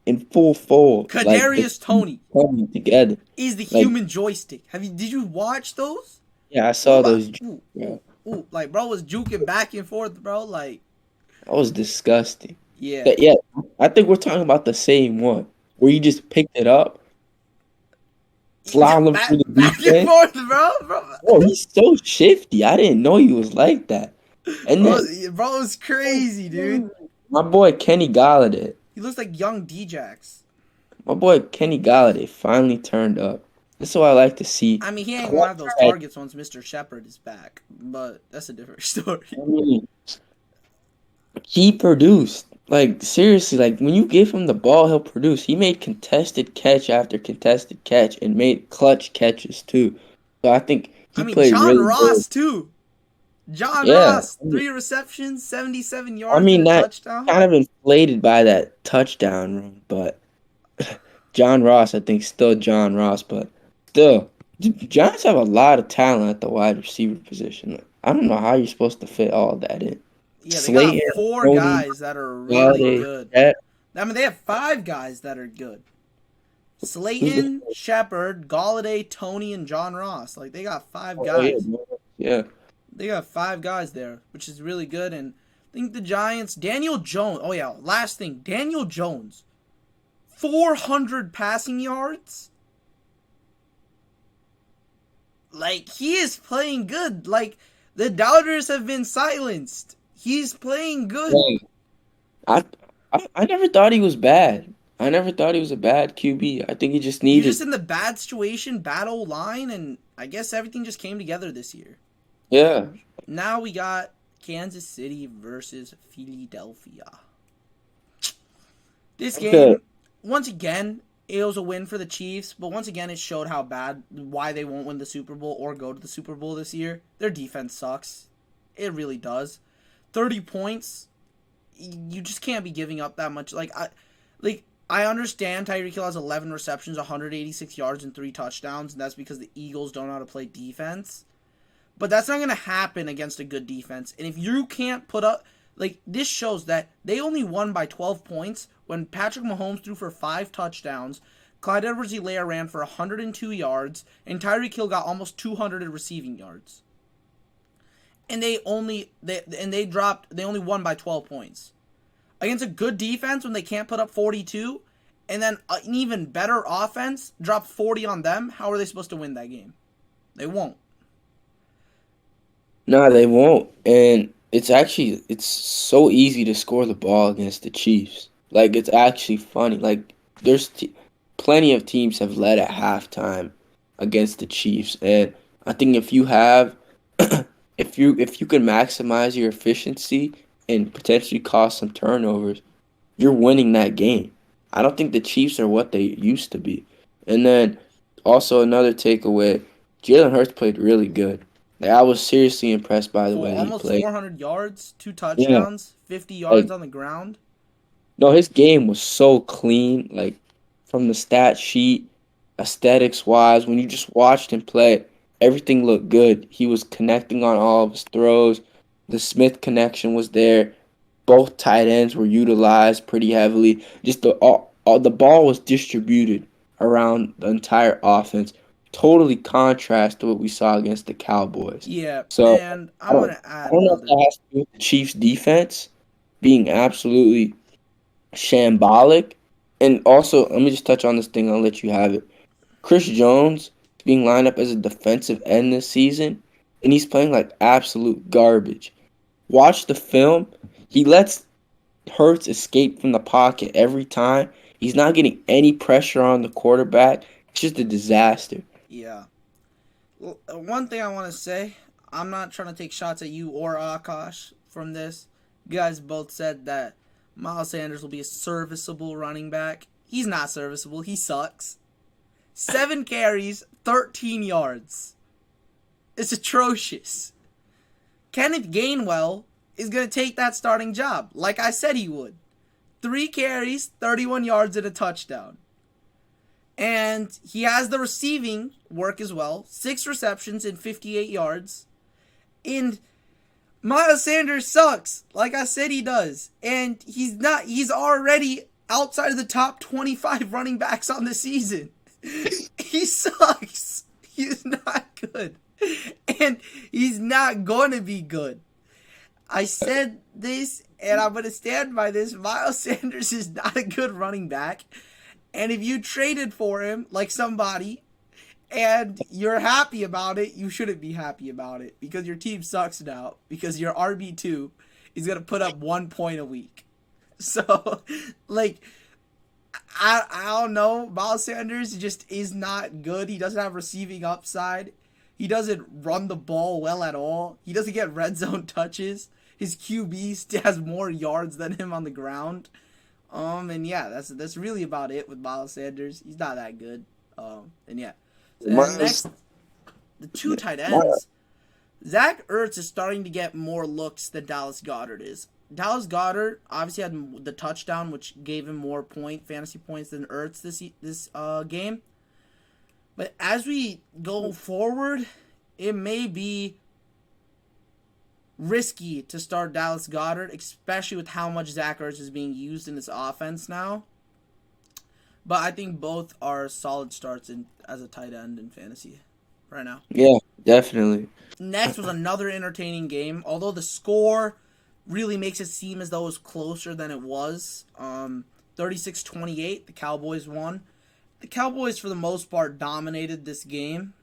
in full fold. Like the Kadarius team's Toney coming together. is the Like, human joystick. Did you watch those? yeah, I What saw about those. ooh, Bro. ooh, ooh, like bro was juking back and forth, bro. Like, That was disgusting. yeah. That yeah, I think we're talking about the same one where you just picked it up, slalom Back through the back and defense. forth, bro. Oh, he's so shifty. I didn't know he was like that. And Bro, then bro is crazy, dude. my boy Kenny Galladay. He looks like young Djax. My boy Kenny Galladay finally turned up. That's what I like to see. I mean, he ain't gonna have those Quarterback, targets once Mr. Shepard is back, but that's a different story. I mean, he produced. Like seriously, like when you give him the ball, he'll produce. He made contested catch after contested catch and made clutch catches too. So I think I he mean, played John really good. Ross too. John Yeah, Ross, 3 receptions, 77 I yards and mean a that touchdown. kind of inflated by that touchdown run, but John Ross, I think, still John Ross, but still, the Giants have a lot of talent at the wide receiver position. I don't know how you're supposed to fit all of that in. Yeah, they got Slayton, 4 guys Tony, that are really Galladay, good. that I mean, they have 5 guys that are good. who's the Slayton, Shepard, Galladay, Tony, and John Ross. Like, they got five oh yeah, guys. yeah. They got 5 guys there, which is really good. And I think the Giants, Daniel Jones. Oh, yeah, last thing. Daniel Jones, 400 passing yards. Like, he is playing good. Like, the doubters have been silenced. He's playing good. Dang. I, I never thought he was bad. I never thought he was a bad QB. I think he just You're just needed. in the bad situation, bad old line, and I guess everything just came together this year. Yeah. Now we got Kansas City versus Philadelphia. This Okay. game, once again, it was a win for the Chiefs, but once again, it showed how bad, why they won't win the Super Bowl or go to the Super Bowl this year. Their defense sucks. It really does. 30 points, you just can't be giving up that much. I understand Tyreek Hill has 11 receptions, 186 yards, and 3 touchdowns, and that's because the Eagles don't know how to play defense. But that's not going to happen against a good defense. And if you can't put up, like, this shows that they only won by 12 points when Patrick Mahomes threw for 5 touchdowns, Clyde Edwards-Helaire ran for 102 yards, and Tyreek Hill got almost 200 receiving yards. And they only won by 12 points. Against a good defense when they can't put up 42, and then an even better offense drop 40 on them, how are they supposed to win that game? They won't. No, they won't. And it's so easy to score the ball against the Chiefs. Like it's actually funny. Like there's plenty of teams have led at halftime against the Chiefs, and I think if you have if you can maximize your efficiency and potentially cause some turnovers, you're winning that game. I don't think the Chiefs are what they used to be. And then also another takeaway, Jalen Hurts played really good. Like, I was seriously impressed by the way he Almost played. 400 yards, 2 Yeah, touchdowns, 50 yards like on the ground. no, his game was so clean. Like from the stat sheet, aesthetics wise, when you just watched him play, everything looked good. He was connecting on all of his throws. The Smith connection was there. Both tight ends were utilized pretty heavily. Just all the ball was distributed around the entire offense. Totally contrast to what we saw against the Cowboys. Yeah, So and I I'm going don't to I add don't know if another. that has to do with the Chiefs defense being absolutely shambolic. And also, let me just touch on this thing. I'll let you have it. Chris Jones is being lined up as a defensive end this season, and he's playing like absolute garbage. Watch the film. He lets Hurts escape from the pocket every time. He's not getting any pressure on the quarterback. It's just a disaster. Yeah. Well, one thing I want to say, I'm not trying to take shots at you or Akash from this. You guys both said that Miles Sanders will be a serviceable running back. He's not serviceable. He sucks. 7 carries, 13 yards. It's atrocious. Kenneth Gainwell is going to take that starting job, like I said he would. 3 carries, 31 yards, and a touchdown. And he has the receiving work as well. 6 receptions and 58 yards. And Miles Sanders sucks, like I said he does. And he's already outside of the top 25 running backs on the season. He sucks. He's not good. And he's not going to be good. I said this, and I'm going to stand by this. Miles Sanders is not a good running back. And if you traded for him, like somebody, and you're happy about it, you shouldn't be happy about it. Because your team sucks now. Because your RB2 is going to put up 1 point a week. So, like, I don't know. Miles Sanders just is not good. He doesn't have receiving upside. He doesn't run the ball well at all. He doesn't get red zone touches. His QB has more yards than him on the ground. And yeah, that's really about it with Miles Sanders. He's not that good. And yeah. And Miles, next, the two tight Miles, ends. Zach Ertz is starting to get more looks than Dallas Goedert is. Dallas Goedert obviously had the touchdown, which gave him more fantasy points than Ertz this game. But as we go forward, it may be risky to start Dallas Goedert, especially with how much Zach Ertz is being used in this offense now. But I think both are solid starts as a tight end in fantasy right now. yeah, definitely. Next was another entertaining game, although the score really makes it seem as though it was closer than it was. 36-28, the Cowboys won. The Cowboys, for the most part, dominated this game.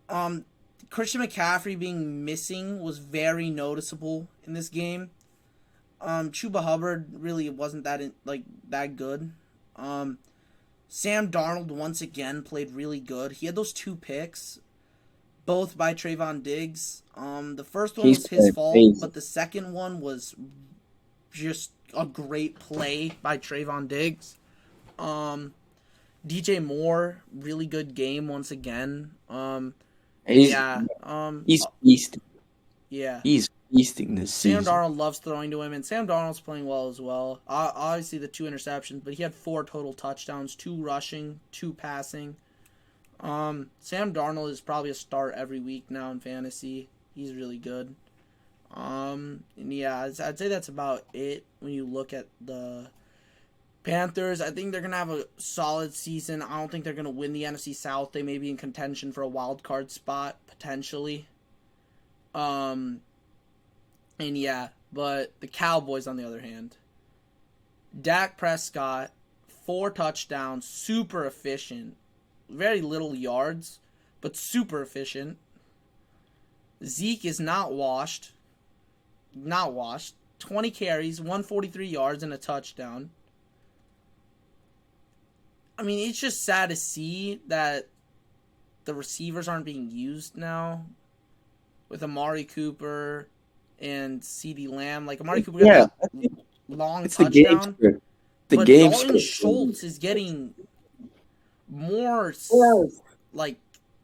Christian McCaffrey being missing was very noticeable in this game. Chuba Hubbard really wasn't that good. Sam Darnold once again played really good. He had those 2 picks, both by Trayvon Diggs. The first one He's was his playing fault, crazy. but the second one was just a great play by Trayvon Diggs. DJ Moore, really good game once again. He's Yeah. he's feasting. Yeah. He's feasting this Sam season. Darnold loves throwing to him, and Sam Darnold's playing well as well. Obviously, the 2 interceptions, but he had 4 total touchdowns, 2 rushing, 2 passing. Sam Darnold is probably a start every week now in fantasy. He's really good. And yeah, I'd say that's about it when you look at the Panthers. I think they're going to have a solid season. I don't think they're going to win the NFC South. They may be in contention for a wild card spot, potentially. And yeah, but the Cowboys, on the other hand, Dak Prescott, 4 touchdowns, super efficient, very little yards, but super efficient. Zeke is not washed. 20 carries, 143 yards, and a touchdown. I mean, it's just sad to see that the receivers aren't being used now with Amari Cooper and CeeDee Lamb. Like, Amari Cooper Yeah, got that long it's the game touchdown. script. The But game Dalton script. Schultz is getting more, like,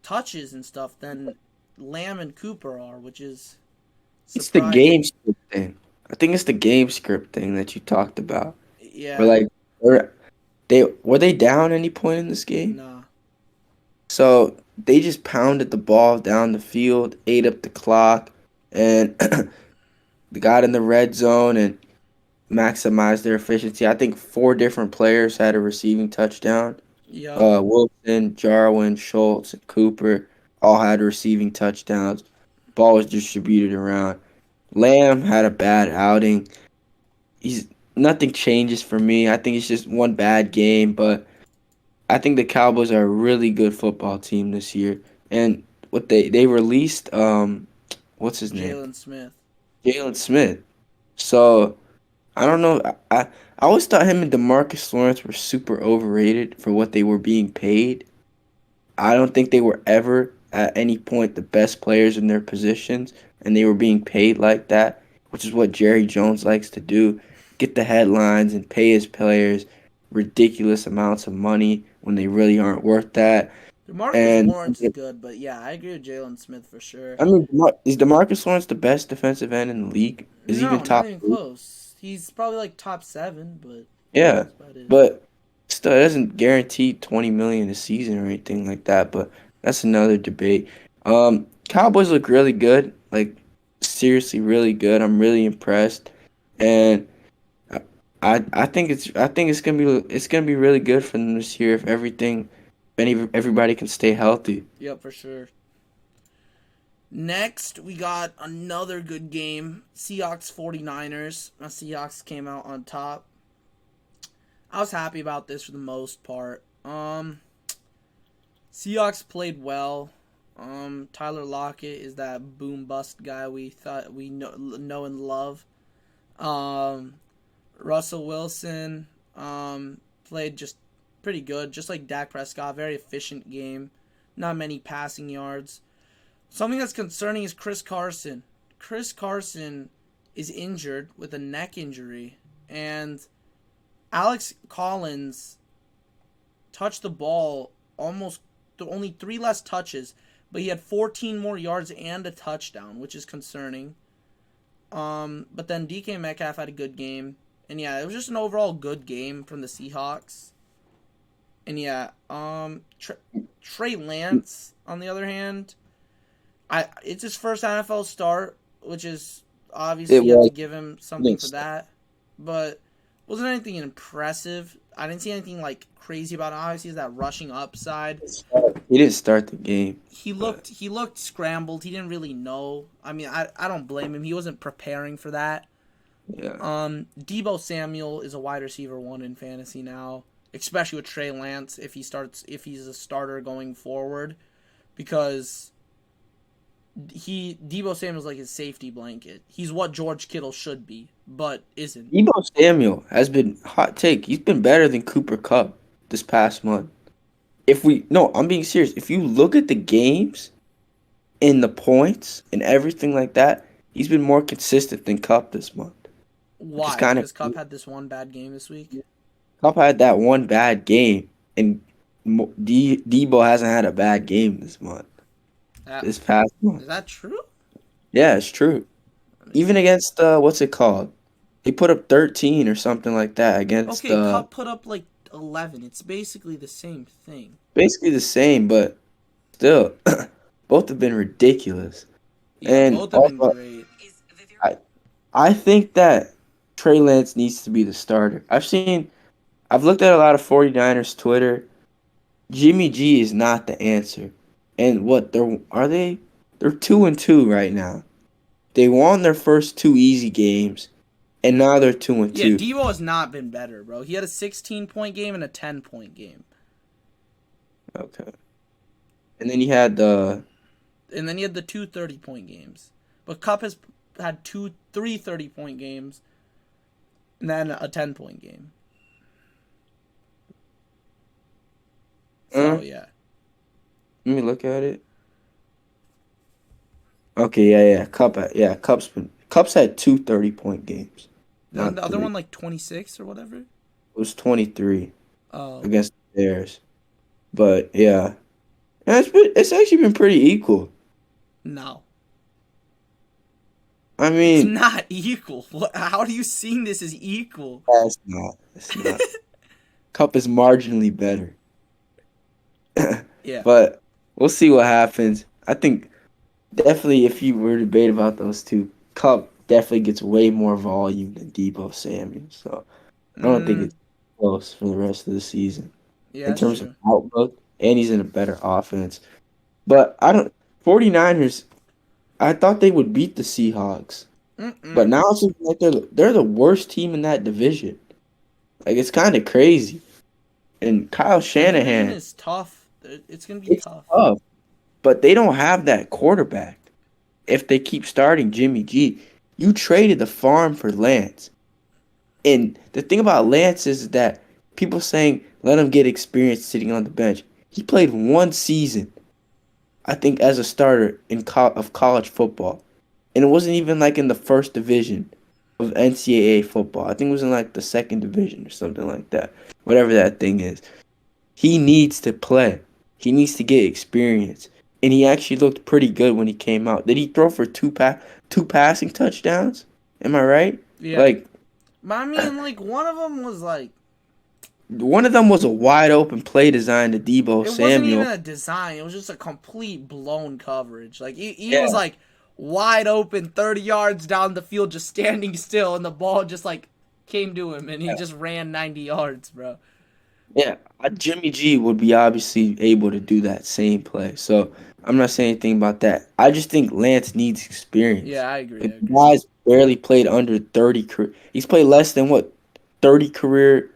touches and stuff than Lamb and Cooper are, which is It's the surprising. game script thing. I think it's the game script thing that you talked about. Yeah. Where like were they down any point in this game? Nah. So they just pounded the ball down the field, ate up the clock, and they got in the red zone and maximized their efficiency. I think 4 different players had a receiving touchdown. Yep. Wilson, Jarwin, Schultz, and Cooper all had receiving touchdowns. Ball was distributed around. Lamb had a bad outing. He's Nothing changes for me. I think it's just one bad game, but I think the Cowboys are a really good football team this year. And what they released what's his name? Jalen Smith. Jalen Smith. So I don't know. I always thought him and DeMarcus Lawrence were super overrated for what they were being paid. I don't think they were ever at any point the best players in their positions, and they were being paid like that, which is what Jerry Jones likes to do. Get the headlines and pay his players ridiculous amounts of money when they really aren't worth that. DeMarcus And Lawrence is good, but yeah, I agree with Jalen Smith for sure. I mean, is DeMarcus Lawrence the best defensive end in the league? Is he No, even not top even 3? close. He's probably like top 7, but Yeah, that's about it. but still, it doesn't guarantee 20 million a season or anything like that. But that's another debate. Cowboys look really good, like seriously, really good. I'm really impressed, and I think it's gonna be really good for them this year if everybody can stay healthy. Yep, for sure. Next, we got another good game. Seahawks 49ers. My Seahawks came out on top. I was happy about this for the most part. Seahawks played well. Tyler Lockett is that boom bust guy we thought we know and love. Russell Wilson Played just pretty good, just like Dak Prescott. Very efficient game. Not many passing yards. Something that's concerning is Chris Carson. Chris Carson is injured with a neck injury, and Alex Collins touched the ball almost only 3 less touches, but he had 14 more yards and a touchdown, which is concerning. But then DK Metcalf had a good game, and yeah, it was just an overall good game from the Seahawks. And yeah, Trey Lance on the other hand, it's his first NFL start, which is It obviously you have to was give him something for mixed. that, but wasn't anything impressive. I didn't see anything like crazy about him. Obviously, that rushing upside. He didn't start the game, He but looked scrambled. He didn't really know. I mean, I don't blame him. He wasn't preparing for that. yeah. Debo Samuel is a wide receiver one in fantasy now, especially with Trey Lance if he's a starter going forward, because Debo Samuel's like his safety blanket. He's what George Kittle should be, but isn't. Debo Samuel has been hot take. He's been better than Cooper Kupp this past month. No, I'm being serious. If you look at the games and the points and everything like that, he's been more consistent than Kupp this month, which is Why? kind of Because Cup had this one bad game this week. Kupp had that one bad game, and Debo hasn't had a bad game this month. Uh, This past month, is that true? yeah, it's true. Let me Even see. against what's it called? He put up 13 or something like that against Okay, Cup put up like 11. It's basically the same thing. basically the same, but still, both have been ridiculous. Yeah, And both have been also, great. I I think that Trey Lance needs to be the starter. I've looked at a lot of 49ers Twitter. Jimmy G is not the answer. And what they? They're 2-2 right now. They won their first two easy games, and now they're two and Yeah, two. Debo has not been better, bro. He had a 16-point game and a 10-point game. Okay. And then you had the And then he had the two 30-point games. But Cup has had three 30-point games and then a 10-point game. So, yeah. let me look at it. Okay, yeah. Cup's had two 30-point games, Then the not other three. one, like 26 or whatever? It was 23 Oh, against the Bears. But yeah, it's actually been pretty equal. no. I It's mean, not equal. How are you seeing this as equal? it's not. It's not. Cup is marginally better. Yeah. But we'll see what happens. I think definitely if you were to debate about those two, Cup definitely gets way more volume than Debo Samuel. So I don't think Mm, it's close for the rest of the season yeah, in that's terms of true. outlook, and he's in a better offense. But I don't 49ers, I thought they would beat the Seahawks. But Mm-mm. now it's like they're the worst team in that division. Like it's kind of crazy. And Kyle The division Shanahan, is tough. It's going to be it's tough. tough, but they don't have that quarterback. If they keep starting Jimmy G, you traded the farm for Lance. And the thing about Lance is that people saying let him get experience sitting on the bench. He played one season, I think, as a starter of college football, and it wasn't even like in the first division of NCAA football. I think it was in like the second division or something like that. Whatever that thing is. He needs to play. He needs to get experience. And he actually looked pretty good when he came out. Did he throw for two passing touchdowns? Am I right? Yeah. Like But I mean, like, one of them was like, one of them was a wide open play design to Debo it wasn't even Samuel. a design. It was just a complete blown coverage. Like, he was Yeah, like wide open, 30 yards down the field, just standing still, and the ball just like came to him, and he just ran 90 yards, bro. yeah. Jimmy G would be obviously able to do that same play. So I'm not saying anything about that. I just think Lance needs experience. Yeah, I agree. Like I the agree. guy's barely played under 30 career. He's played less than what 30 career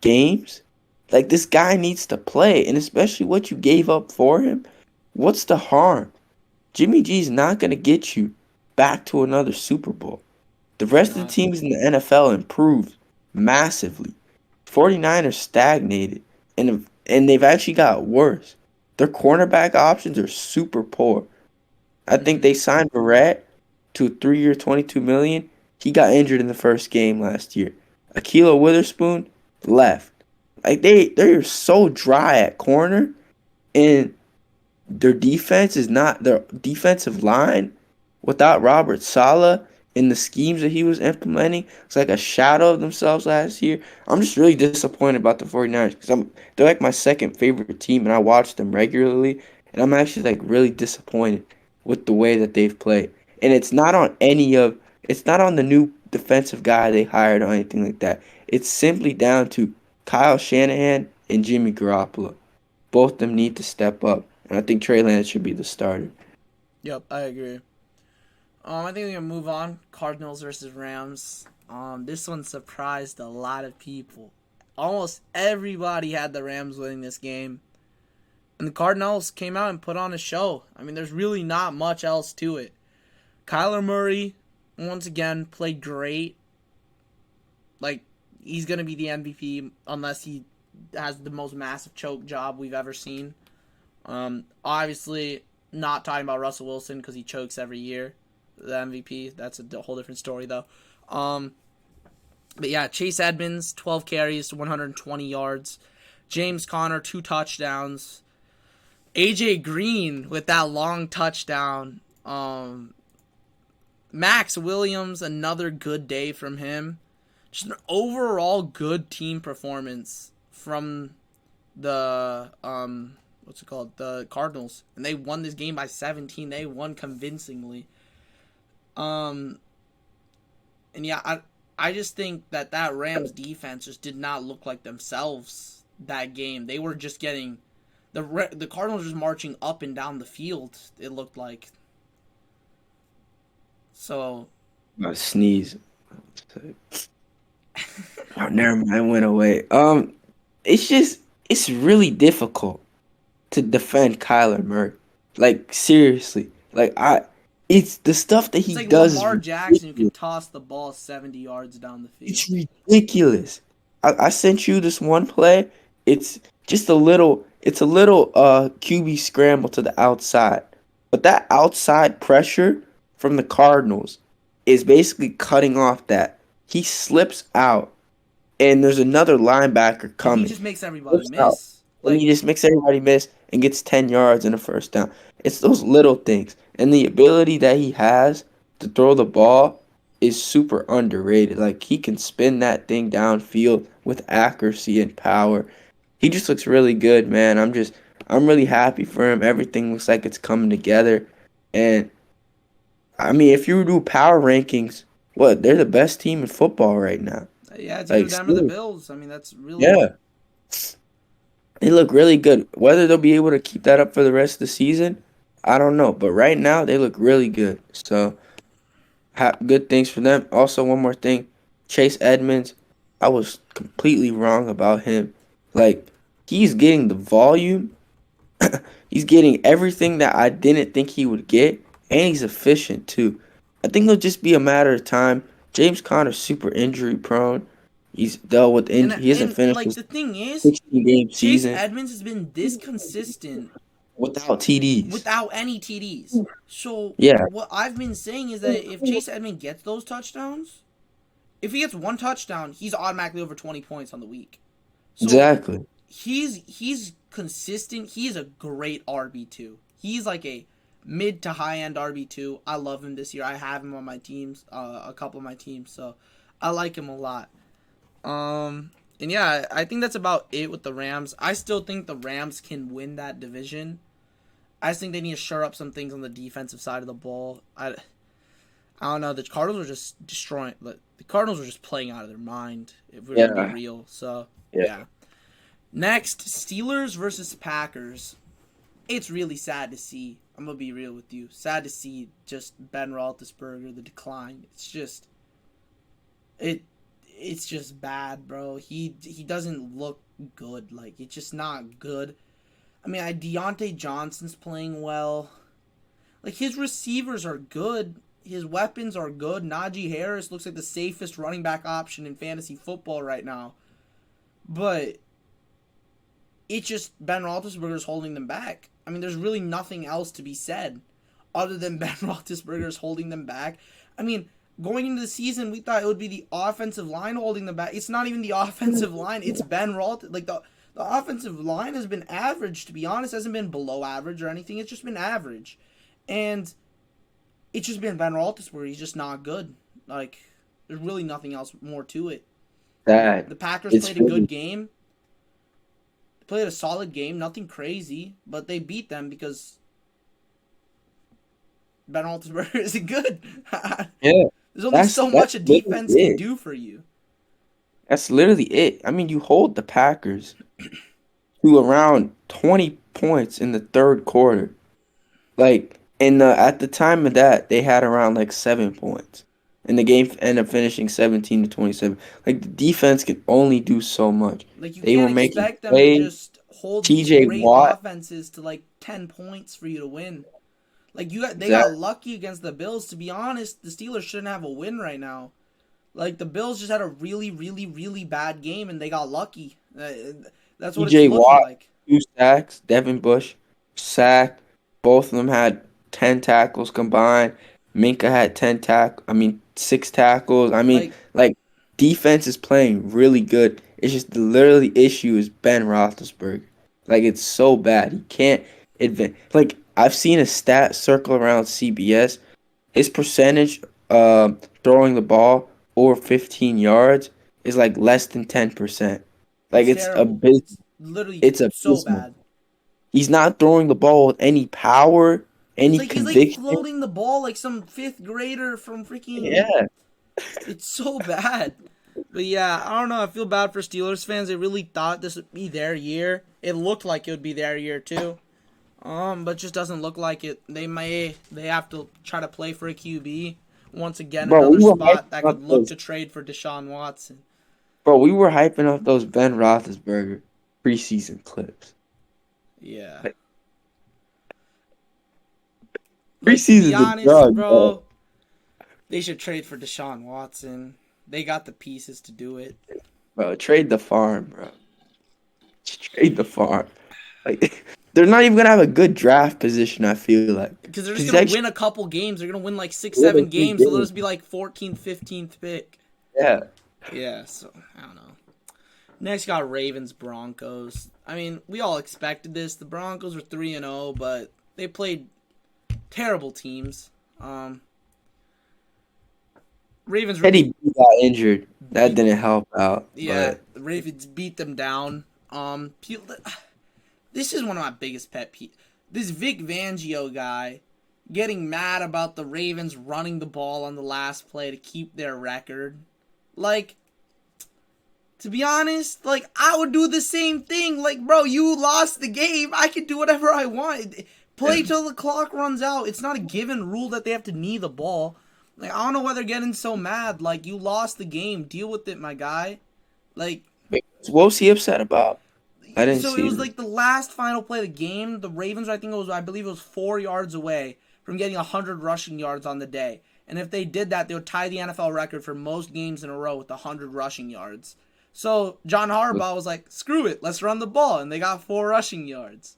games. Like this guy needs to play, and especially what you gave up for him. What's the harm? Jimmy G's not gonna get you back to another Super Bowl. The rest of the Not. teams in the NFL improved massively 49ers stagnated, and they've actually got worse. Their cornerback options are super poor. I think Mm-hmm. they signed Barrett to a 3-year, 22 million. He got injured in the first game last year. Akilo Witherspoon left. Like they're so dry at corner, and their defensive line without Robert Saleh in the schemes that he was implementing. It's like a shadow of themselves last year. I'm just really disappointed about the 49ers because they're like my second favorite team and I watch them regularly, and I'm actually like really disappointed with the way that they've played. And it's not on the new defensive guy they hired or anything like that. It's simply down to Kyle Shanahan and Jimmy Garoppolo. Both of them need to step up, and I think Trey Lance should be the starter. Yep, I agree. I think we're gonna move on. Cardinals versus Rams. This one surprised a lot of people. Almost everybody had the Rams winning this game, and the Cardinals came out and put on a show. I mean, there's really not much else to it. Kyler Murray, once again, played great. Like, he's gonna be the MVP unless he has the most massive choke job we've ever seen. Obviously, not talking about Russell Wilson because he chokes every year. The MVP. That's a whole different story, though. But yeah, Chase Edmonds, 12 carries, 120 yards. James Conner, 2 touchdowns. AJ Green with that long touchdown. Max Williams, another good day from him. Just an overall good team performance from the the Cardinals, and they won this game by 17. They won convincingly. And yeah, I just think that Rams defense just did not look like themselves that game. They were just getting the Cardinals were just marching up and down the field. It looked like. So. I sneeze. Oh, never mind. It went away. It's really difficult to defend Kyler Murray. Like seriously, it's the stuff that It's he like does is Lamar Jackson who can ridiculous. toss the ball 70 yards down the field. It's ridiculous. I sent you this one play. It's just it's a little QB scramble to the outside. But that outside pressure from the Cardinals is basically cutting off that. He slips out and there's another linebacker And he coming. just makes everybody Slips out. miss. And Like, he just makes everybody miss and gets 10 yards and a first down. It's those little things. And the ability that he has to throw the ball is super underrated. Like he can spin that thing downfield with accuracy and power. He just looks really good, man. I'm really happy for him. Everything looks like it's coming together. And I mean, if you do power rankings, what, they're the best team in football right now. yeah, it's either Like, them or the still, Bills. I mean, that's really. yeah, they look really good. Whether they'll be able to keep that up for the rest of the season, I don't know. But right now, they look really good. So, good things for them. Also, one more thing, Chase Edmonds, I was completely wrong about him. Like, he's getting the volume. He's getting everything that I didn't think he would get, and he's efficient too. I think it'll just be a matter of time. James Conner's super injury prone. He's dealt with injury. He hasn't And finished like his the thing is, 16-game Chase season Edmonds has been this consistent without TDs. without any TDs. So Yeah, what I've been saying is that if Chase Edmonds gets those touchdowns, if he gets one touchdown, he's automatically over 20 points on the week. So exactly. he's consistent. He is a great RB2. He's like a mid to high end RB2. I love him this year. I have him on my teams, a couple of my teams, so I like him a lot. And yeah, I think that's about it with the Rams. I still think the Rams can win that division. I just think they need to shore up some things on the defensive side of the ball. I don't know. The Cardinals are just destroying. The Cardinals are just playing out of their mind. If we're gonna be Yeah, real, so yeah. yeah. Next, Steelers versus Packers. It's really sad to see. I'm gonna be real with you. Sad to see just Ben Roethlisberger, the decline. It's just bad, bro. He doesn't look good. Like, it's just not good. I mean, Deontay Johnson's playing well. Like, his receivers are good. His weapons are good. Najee Harris looks like the safest running back option in fantasy football right now. but it's just Ben Roethlisberger's holding them back. I mean, there's really nothing else to be said other than Ben Roethlisberger's holding them back. I mean, going into the season, we thought it would be the offensive line holding them back. It's not even the offensive line. It's Ben Roethlisberger. Like, the offensive line has been average, to be honest. It hasn't been below average or anything. It's just been average. And it's just been Ben Roethlisberger. He's just not good. Like, there's really nothing else more to it. That The Packers it's played a good game. They played a solid game. Nothing crazy. But they beat them because Ben Roethlisberger isn't good. yeah. There's only so That's much a literally defense can it. do for you. That's literally it. I mean, you hold the Packers to around 20 points in the third quarter. Like, at the time of that, they had around like 7 points. And the game ended up finishing 17-27. Like, the defense could only do so much. Like, you They can't were making expect them to plays. just hold these TJ great Watt, offenses to like 10 points for you to win. Like, they that got lucky against the Bills. To be honest, the Steelers shouldn't have a win right now. Like, the Bills just had a really, really, really bad game, and they got lucky. That's what it's TJ looking Watt, like. 2 sacks. Devin Bush, sacked. Both of them had 10 tackles combined. Minka had 6 tackles. I mean, Like, like, defense is playing really good. It's just the literally issue is Ben Roethlisberger. Like, it's so bad. He can't advance. Like, I've seen a stat circle around CBS. His percentage throwing the ball over 15 yards is like less than 10%. Like, it's it's terrible. abysmal. It's literally It's so abysmal. bad. He's not throwing the ball with any power, It's any like he's like conviction. floating the ball like some fifth grader from freaking. Yeah. It's so bad. But yeah, I don't know. I feel bad for Steelers fans. They really thought this would be their year. It looked like it would be their year too. But it just doesn't look like it. They have to try to play for a QB. Once again, Bro, we another were spot that hyping up could look those to trade for Deshaun Watson. Ben Roethlisberger preseason clips. Yeah. Like, Like, to be preseason's a honest, drug, bro. bro, they should trade for Deshaun Watson. They got the pieces to do it. Bro, trade the farm, bro. Just trade the farm. Like, they're not even gonna have a good draft position, I feel like. Because they're Because just he's going to actually win a couple games. They're going to win like 6, good 7 at three games. So they'll games. just be like 14th, 15th pick. Yeah. Yeah, so I don't know. Next, got Ravens Broncos. I mean, we all expected this. The Broncos were 3-0, but they played terrible teams. Ravens Teddy really B got injured. That beat. didn't help out. Yeah, But the Ravens beat them down. This is one of my biggest pet peeves. This Vic Fangio guy getting mad about the Ravens running the ball on the last play to keep their record. Like, to be honest, like, I would do the same thing. Like, bro, you lost the game. I can do whatever I want. Play till the clock runs out. It's not a given rule that they have to knee the ball. Like, I don't know why they're getting so mad. Like, you lost the game. Deal with it, my guy. Like, what was he upset about? I didn't so it see was this. like the last final play of the game. The Ravens, I believe it was 4 yards away from getting 100 rushing yards on the day. And if they did that, they would tie the NFL record for most games in a row with 100 rushing yards. So John Harbaugh was like, screw it, let's run the ball. And they got 4 rushing yards.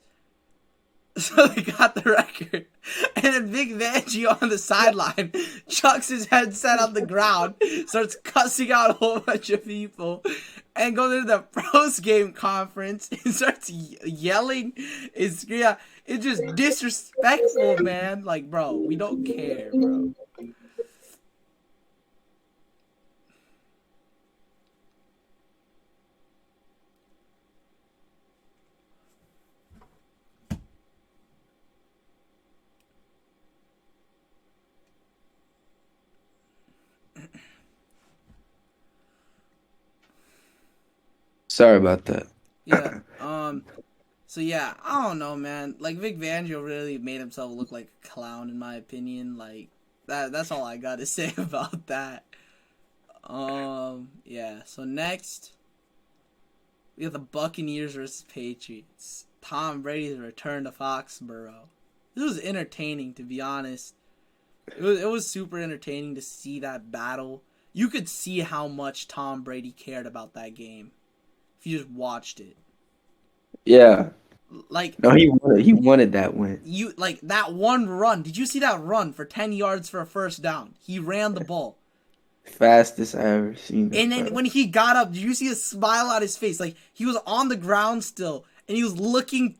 So they got the record. And then Vic Fangio on the sideline chucks his headset on the ground, starts cussing out a whole bunch of people, and goes into the post game conference and starts yelling and screaming. It's just disrespectful, man. Like, bro, we don't care, bro. Sorry about that. Yeah. So yeah, I don't know, man. Like, Vic Fangio really made himself look like a clown, in my opinion. Like, that's all I got to say about that. Yeah. So next, we got the Buccaneers versus Patriots. Tom Brady's return to Foxborough. This was entertaining, to be honest. It was super entertaining to see that battle. You could see how much Tom Brady cared about that game. if you just watched it. Yeah. Like No, he wanted that win. you like that one run. Did you see that run for 10 yards for a first down? He ran the ball. Fastest I ever seen him, And then bro. when he got up, did you see a smile on his face? Like he was on the ground still, and he was looking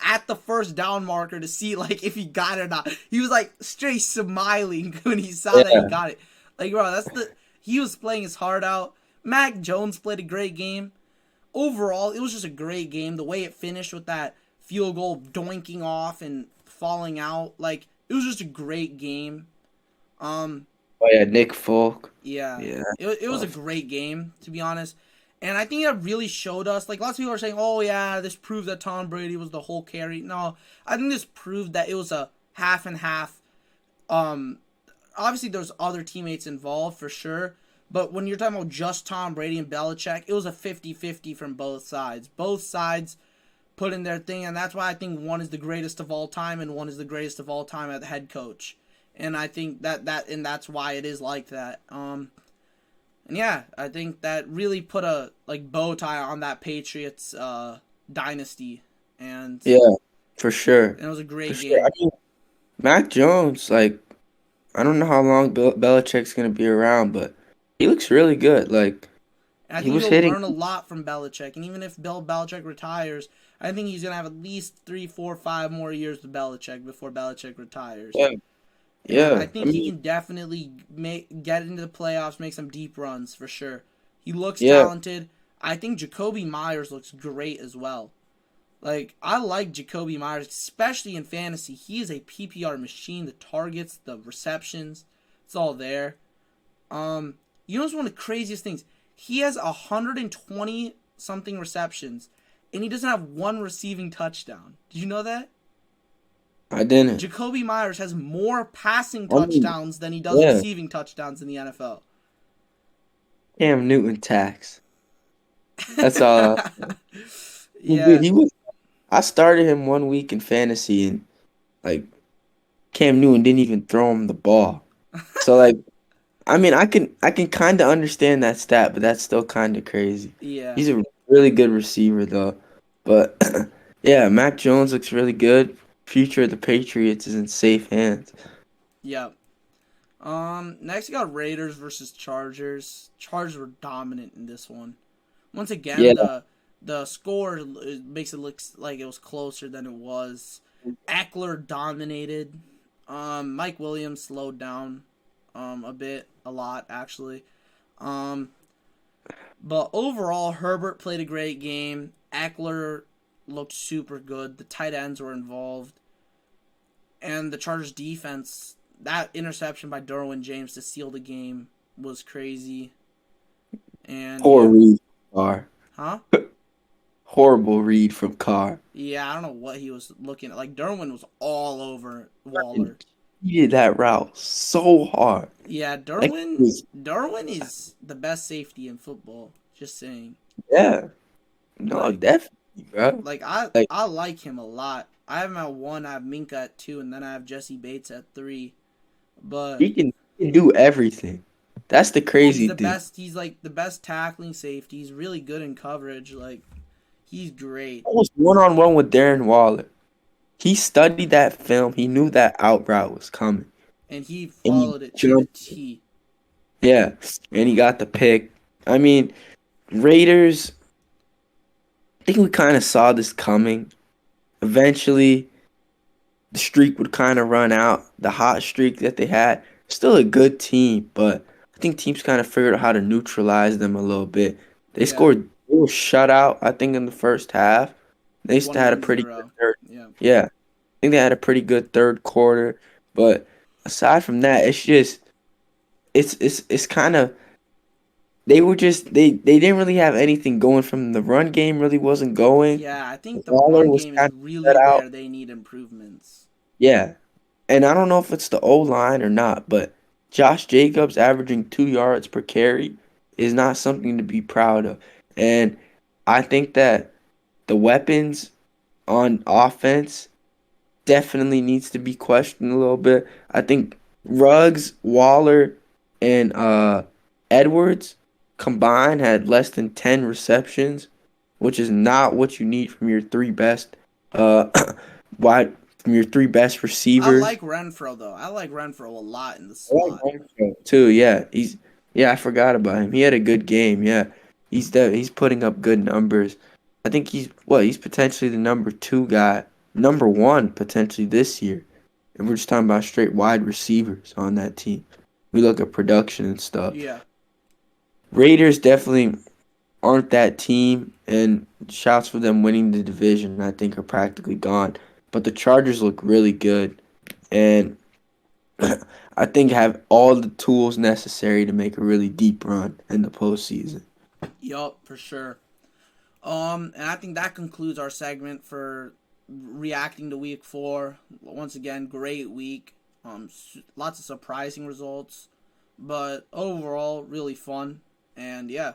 at the first down marker to see like if he got it or not. He was like straight smiling when he saw that he Yeah. got it. Like bro, he was playing his heart out. Mac Jones played a great game. Overall, it was just a great game. The way it finished with that field goal doinking off and falling out, like it was just a great game. Um, Oh yeah, Nick Folk. yeah, Yeah. it was a Tough. great game to be honest, and I think it really showed us. Like lots of people are saying, "Oh yeah, this proves that Tom Brady was the whole carry." No, I think this proved that it was a half and half. Um, Obviously there's other teammates involved for sure, but when you're talking about just Tom Brady and Belichick, it was a 50-50 from both sides. Both sides put in their thing, and that's why I think one is the greatest of all time and one is the greatest of all time at the head coach. And I think that's why it is like that. And yeah, I think that really put a like bow tie on that Patriots dynasty, and Yeah, for sure. it was a For great sure. I game. mean, Mac Jones, like, I don't know how long Belichick's gonna be around, but he looks really good. Like, And I he think was he'll hitting. learn a lot from Belichick. And even if Bill Belichick retires, I think he's gonna have at least 3, 4, 5 more years with Belichick before Belichick retires. Yeah, And I yeah. I think he mean, can definitely get into the playoffs, make some deep runs for sure. He looks yeah, talented. I think Jacoby Myers looks great as well. Like I like Jacoby Myers, especially in fantasy. He is a PPR machine. The targets, the receptions, it's all there. You know what's one of the craziest things? He has 120 something receptions, and he doesn't have one receiving touchdown. Did you know that? I didn't. Jacoby Myers has more passing I mean, touchdowns than he does yeah. receiving touchdowns in the NFL. Cam Newton tax. That's all. Dude, Yeah, he was. I started him 1 week in fantasy, and like Cam Newton didn't even throw him the ball. So like, I mean, I can kind of understand that stat, but that's still kind of crazy. yeah, He's a really good receiver though. But yeah, Mac Jones looks really good. Future of the Patriots is in safe hands. yeah. Next we got Raiders versus Chargers. Chargers were dominant in this one. Once again, Yeah, the score makes it look like it was closer than it was. Eckler dominated. Mike Williams slowed down a lot actually. Um, but overall, Herbert played a great game. Eckler looked super good. The tight ends were involved, and the Chargers defense. That interception by Derwin James to seal the game was crazy. And poor yeah, read from Carr. huh? Horrible read from Carr. Yeah, I don't know what he was looking at. Like Derwin was all over And Waller. he did that route so hard. Yeah, Like, Derwin is the best safety in football. Just saying. yeah, no, Like definitely, bro. like I Like, I like him a lot. I have him at 1, I have Minka at 2, and then I have Jesse Bates at 3. But he can do everything. That's the he's crazy the thing. best. He's like the best tackling safety. He's really good in coverage. Like he's great, Almost one on one with Darren Waller. He studied that film. He knew that out route was coming, and he and he followed it to the jumped. T. Yeah, and he got the pick. I mean, Raiders. I think we kind of saw this coming. Eventually, the streak would kind of run out. The hot streak that they had. Still a good team, but I think teams kind of figured out how to neutralize them a little bit. They Yeah, scored. They were shut out, I think, in the first half. They still had a pretty good 21-0. third. Yeah, Yeah, I think they had a pretty good third quarter. But aside from that, it's just it's kind of they were just they didn't really have anything going from the run game really wasn't going. yeah. I think the Waller run was game is kind of set really out. where they need improvements. Yeah, and I don't know if it's the O line or not, but Josh Jacobs averaging 2 yards per carry is not something to be proud of. And I think that the weapons on offense definitely needs to be questioned a little bit. I think Ruggs, Waller, and Edwards combined had less than 10 receptions. which is not what you need from your three best uh wide from your three best I receivers. like Renfro though. I like Renfro a lot in the I like slot. Renfro, too. Yeah, I forgot about him. He had a good game. Yeah, he's putting up good numbers. I think he's potentially the number two guy, number one potentially this year. And we're just talking about straight wide receivers on that team. We look at production and stuff. Yeah. Raiders definitely aren't that team, and shouts for them winning the division, I think, are practically gone. But the Chargers look really good, and I think have all the tools necessary to make a really deep run in the postseason. Yup, for sure. And I think that concludes our segment for reacting to week 4. Once again, great week. Lots of surprising results, but overall, really fun. And yeah,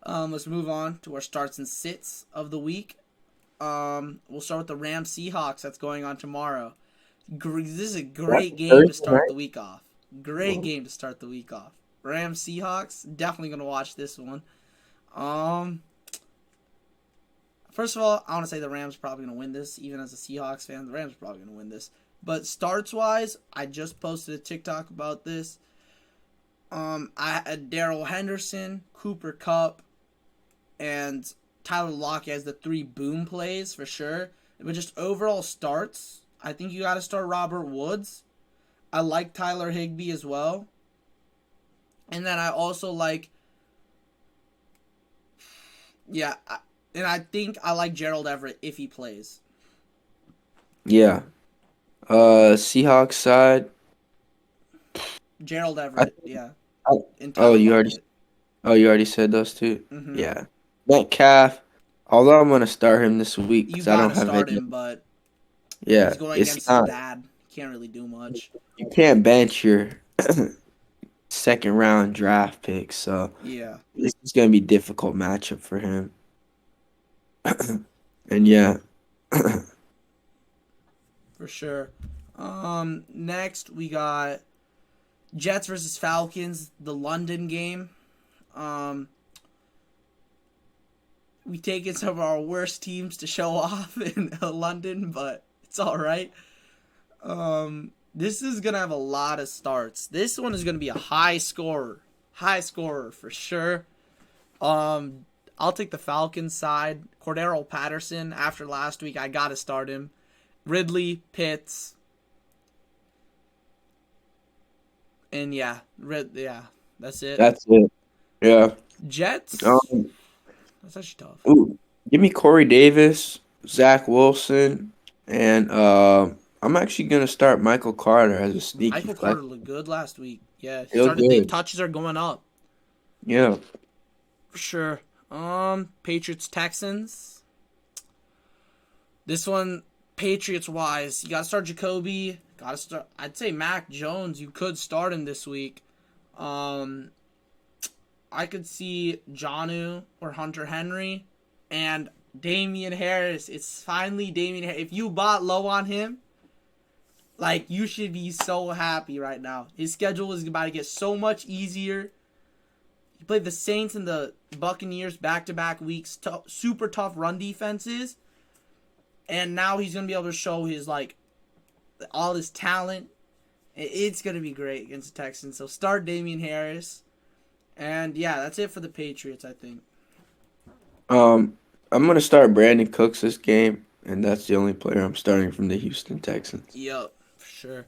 let's move on to our starts and sits of the week. We'll start with the Rams Seahawks that's going on tomorrow. This is a That's great game to Thursday start night. the week off. Great game to start the week off. Rams Seahawks, definitely gonna watch this one. Um, First of all, I want to say the Rams are probably gonna win this. Even as a Seahawks fan, the Rams are probably gonna win this. But starts wise, I just posted a TikTok about this. I had Darrell Henderson, Cooper Kupp, and Tyler Lockett as the 3 boom plays for sure. But just overall starts, I think you got to start Robert Woods. I like Tyler Higbee as well. And then I also like, yeah, and I think I like Gerald Everett if he plays. Yeah. Seahawks side. Gerald I, Everett, yeah, I, and oh, Tyler Lockett. you already said those two. Mm-hmm. Yeah. Metcalf. Although I'm gonna start him this week You because I got don't to have start any. him, but he's Yeah, going it's against his not. dad. Can't really do much. You can't bench your second round draft pick, so Yeah, this is gonna be a difficult matchup for him. And yeah. for sure. Next we got Jets versus Falcons, the London game. Um, we taken some of our worst teams to show off in London, but it's all right. This is gonna have a lot of starts. This one is gonna be a high scorer for sure. I'll take the Falcons side. Cordero Patterson. After last week, I gotta start him. Ridley, Pitts, and yeah, that's it. That's it. Yeah. Jets. Um, That's actually tough. ooh, give me Corey Davis, Zach Wilson, and I'm actually gonna start Michael Carter as a sneaky Michael flex. Carter looked good last week. Yeah, he Feel started. The good. touches are going up Yeah. for sure. Patriots Texans. This one, Patriots wise, you gotta start Jacoby. Gotta start. I'd say Mac Jones. You could start him this week. Um, I could see Jonnu or Hunter Henry and Damian Harris. It's finally Damian Harris. If you bought low on him, like you should be so happy right now. His schedule is about to get so much easier. He played the Saints and the Buccaneers back-to-back weeks, super tough run defenses, and now he's gonna be able to show his like all his talent. It's gonna be great against the Texans. So start Damian Harris. And yeah, that's it for the Patriots, I think. Um, I'm gonna start Brandon Cooks this game, and that's the only player I'm starting from the Houston Texans. Yep, for sure.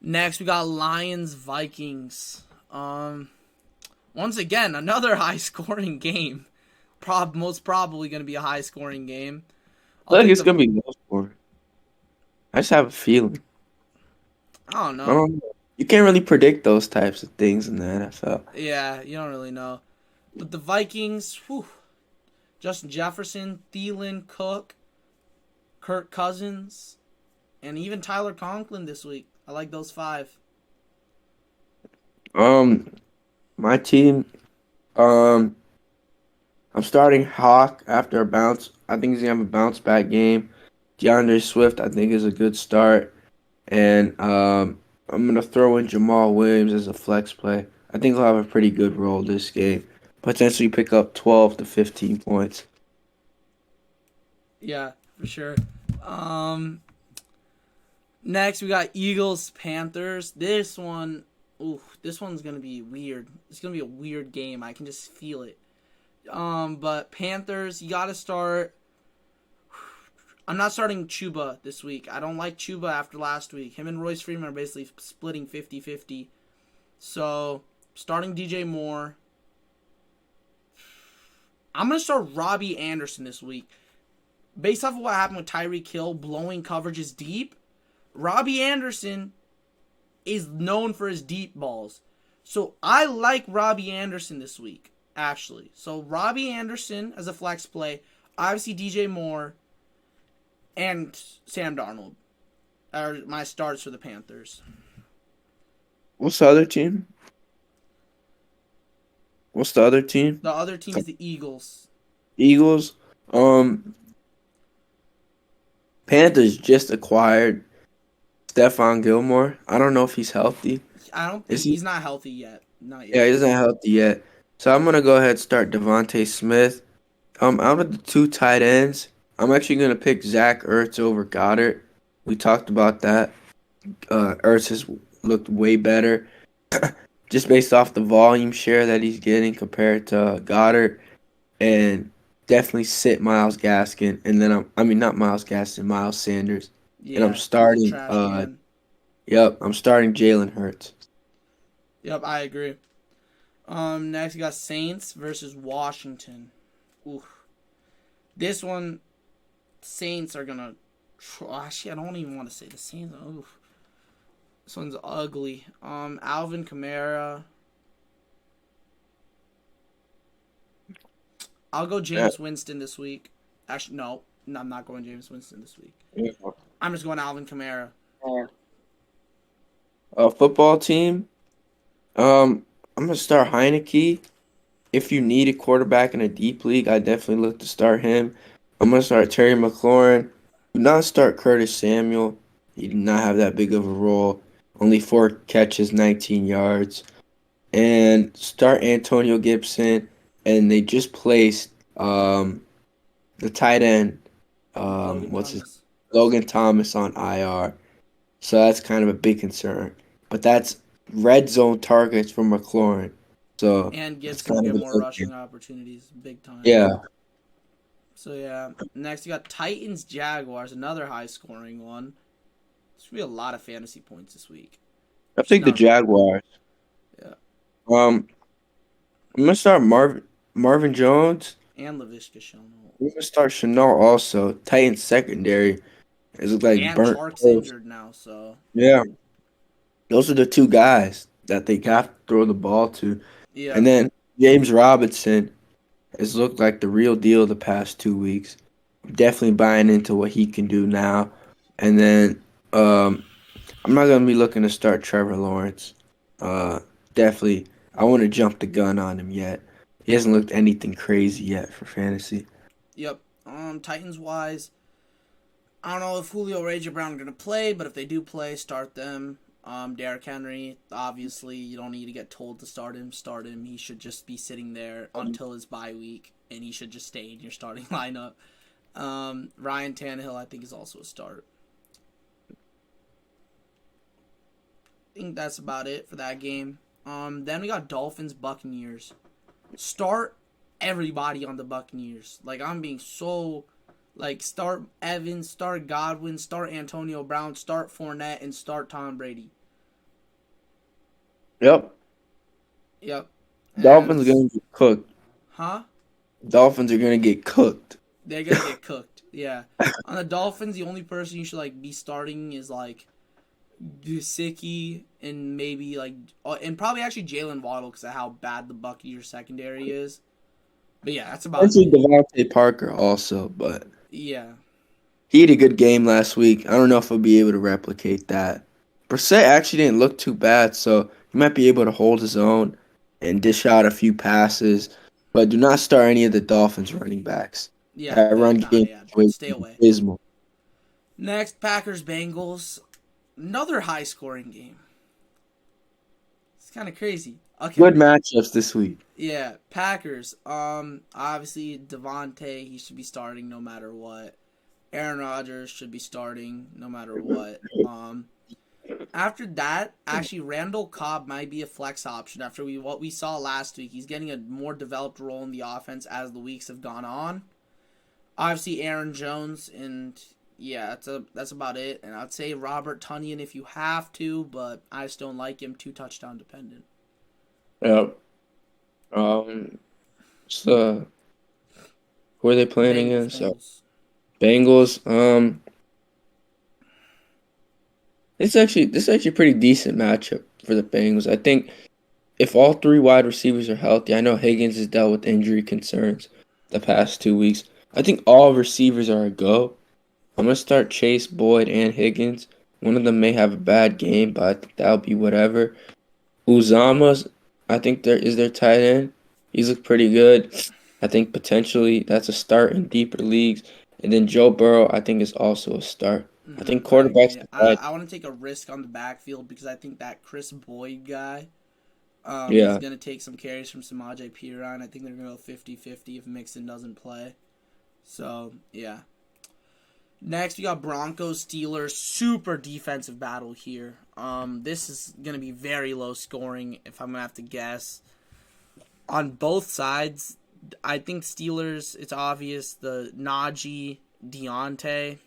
Next, we got Lions Vikings. Once again, another high scoring game. Most probably going to be a high scoring game. I I'll feel like take it's the. gonna be low scoring. I just have a feeling. I don't I know. don't know. You can't really predict those types of things in the NFL. Yeah, you don't really know. But the Vikings, whew, Justin Jefferson, Thielen, Cook, Kirk Cousins, and even Tyler Conklin this week. I like those 5. Um, my team. Um, I'm starting Hawk after a bounce. I think he's gonna have a bounce back game. DeAndre Swift, I think, is a good start, and I'm gonna throw in Jamal Williams as a flex play. I think he'll have a pretty good role this game. Potentially pick up 12 to 15 points. Yeah, for sure. Um, Next we got Eagles Panthers. This one's gonna be weird. It's gonna be a weird game. I can just feel it. But Panthers, you gotta start. I'm not starting Chuba this week. I don't like Chuba after last week. Him and Royce Freeman are basically splitting 50-50. So, starting DJ Moore. I'm going to start Robbie Anderson this week. Based off of what happened with Tyreek Hill blowing coverages deep, Robbie Anderson is known for his deep balls. So, I like Robbie Anderson this week, actually. So, Robbie Anderson as a flex play. Obviously, DJ Moore and Sam Darnold are my starts for the Panthers. What's the other team? What's the other team? The other team is the Eagles. Eagles. Um, Panthers just acquired Stephon Gilmore. I don't know if he's healthy. I don't think Is he? he's not healthy yet. Not Yeah, yet. he's not healthy yet. So I'm gonna go ahead and start Devontae Smith. Out of the two tight ends, I'm actually gonna pick Zach Ertz over Goddard. We talked about that. Ertz has looked way better, just based off the volume share that he's getting compared to Goddard, and definitely sit Miles Gaskin, and then I mean not Miles Gaskin, Miles Sanders, and I'm Yeah, he's a starting. trash can. Yep, I'm starting Jalen Hurts. Yep, I agree. Next we got Saints versus Washington. Oof. This one, Saints are gonna. Actually, I don't even want to say the Saints. Oof. This one's ugly. Alvin Kamara. I'll go Yeah. Jameis Winston this week. Actually, no, I'm not going Jameis Winston this week. Yeah. I'm just going Alvin Kamara. Football team. I'm gonna start Heineke. If you need a quarterback in a deep league, I definitely look to start him. I'm gonna start Terry McLaurin. Do not start Curtis Samuel. He did not have that big of a role. Only 4 catches, 19 yards. And start Antonio Gibson. And they just placed the tight end. Logan What's his Thomas. Logan Thomas on IR. So that's kind of a big concern. But that's red zone targets for McLaurin. So And that's Gibson will kind of get a more good thing. rushing opportunities, big time. Yeah. So yeah, next you got Titans Jaguars, another high scoring one. This will be a lot of fantasy points this week. I Actually, think the no, Jaguars. yeah, I'm gonna start Marvin Jones. and Laviska Shenault, I'm gonna start Chanel also. Titans secondary. It looks like and burnt Chark's toast. injured now, so Yeah. Those are the two guys that they have to throw the ball to. And yeah, then James Robinson has looked like the real deal the past 2 weeks. Definitely buying into what he can do now. And then I'm not gonna be looking to start Trevor Lawrence. Uh, definitely, I want to jump the gun on him yet. He hasn't looked anything crazy yet for fantasy. yep. Titans wise, I don't know if Julio Ranger Brown are gonna play, but if they do play, start them. Derrick Henry, obviously, you don't need to get told to start him. Start him. He should just be sitting there until his bye week, and he should just stay in your starting lineup. Ryan Tannehill, I think, is also a start. I think that's about it for that game. Then we got Dolphins Buccaneers. Start everybody on the Buccaneers. Like I'm being so, like start Evans, start Godwin, start Antonio Brown, start Fournette, and start Tom Brady. Yep, Yep. And Dolphins are gonna get cooked. huh? Dolphins are gonna get cooked. They're gonna get cooked. Yeah. On the Dolphins, the only person you should like be starting is like Gesicki and maybe like and probably actually Jalen Waddle because of how bad the Buccaneers secondary is. But yeah, that's about Actually, it. Devontae Parker also, but Yeah. he had a good game last week. I don't know if he'll be able to replicate that. Brissett actually didn't look too bad, so he might be able to hold his own and dish out a few passes. But do not start any of the Dolphins running backs. Yeah. That run Nah. game Yeah. was Stay away. abysmal. Next, Packers Bengals. Another high scoring game. It's kind of crazy. Okay. Good matchups this week. Yeah, Packers. Obviously Devontae, he should be starting no matter what. Aaron Rodgers should be starting no matter what. After that, actually, Randall Cobb might be a flex option. After what we saw last week, he's getting a more developed role in the offense as the weeks have gone on. Obviously, Aaron Jones, and yeah, that's about it. And I'd say Robert Tonyan if you have to, but I just don't like him too touchdown dependent. Yep. So who are they playing Bengals, against? Bengals. Bengals. This is actually a pretty decent matchup for the Bengals. I think if all three wide receivers are healthy, I know Higgins has dealt with injury concerns the past 2 weeks. I think all receivers are a go. I'm gonna start Chase, Boyd, and Higgins. One of them may have a bad game, but I think that'll be whatever. Uzama's, I think there is their tight end. He's looked pretty good. I think potentially that's a start in deeper leagues. And then Joe Burrow, I think is also a start. I think I quarterbacks agree. decide. I want to take a risk on the backfield because I think that Chris Boyd guy is Yeah, going to take some carries from Samaje Perine. I think they're going to go 50-50 if Mixon doesn't play. So, yeah. Next, we got Broncos Steelers. Super defensive battle here. This is going to be very low scoring if I'm going to have to guess. On both sides, I think Steelers, it's obvious. The Najee, Deontay.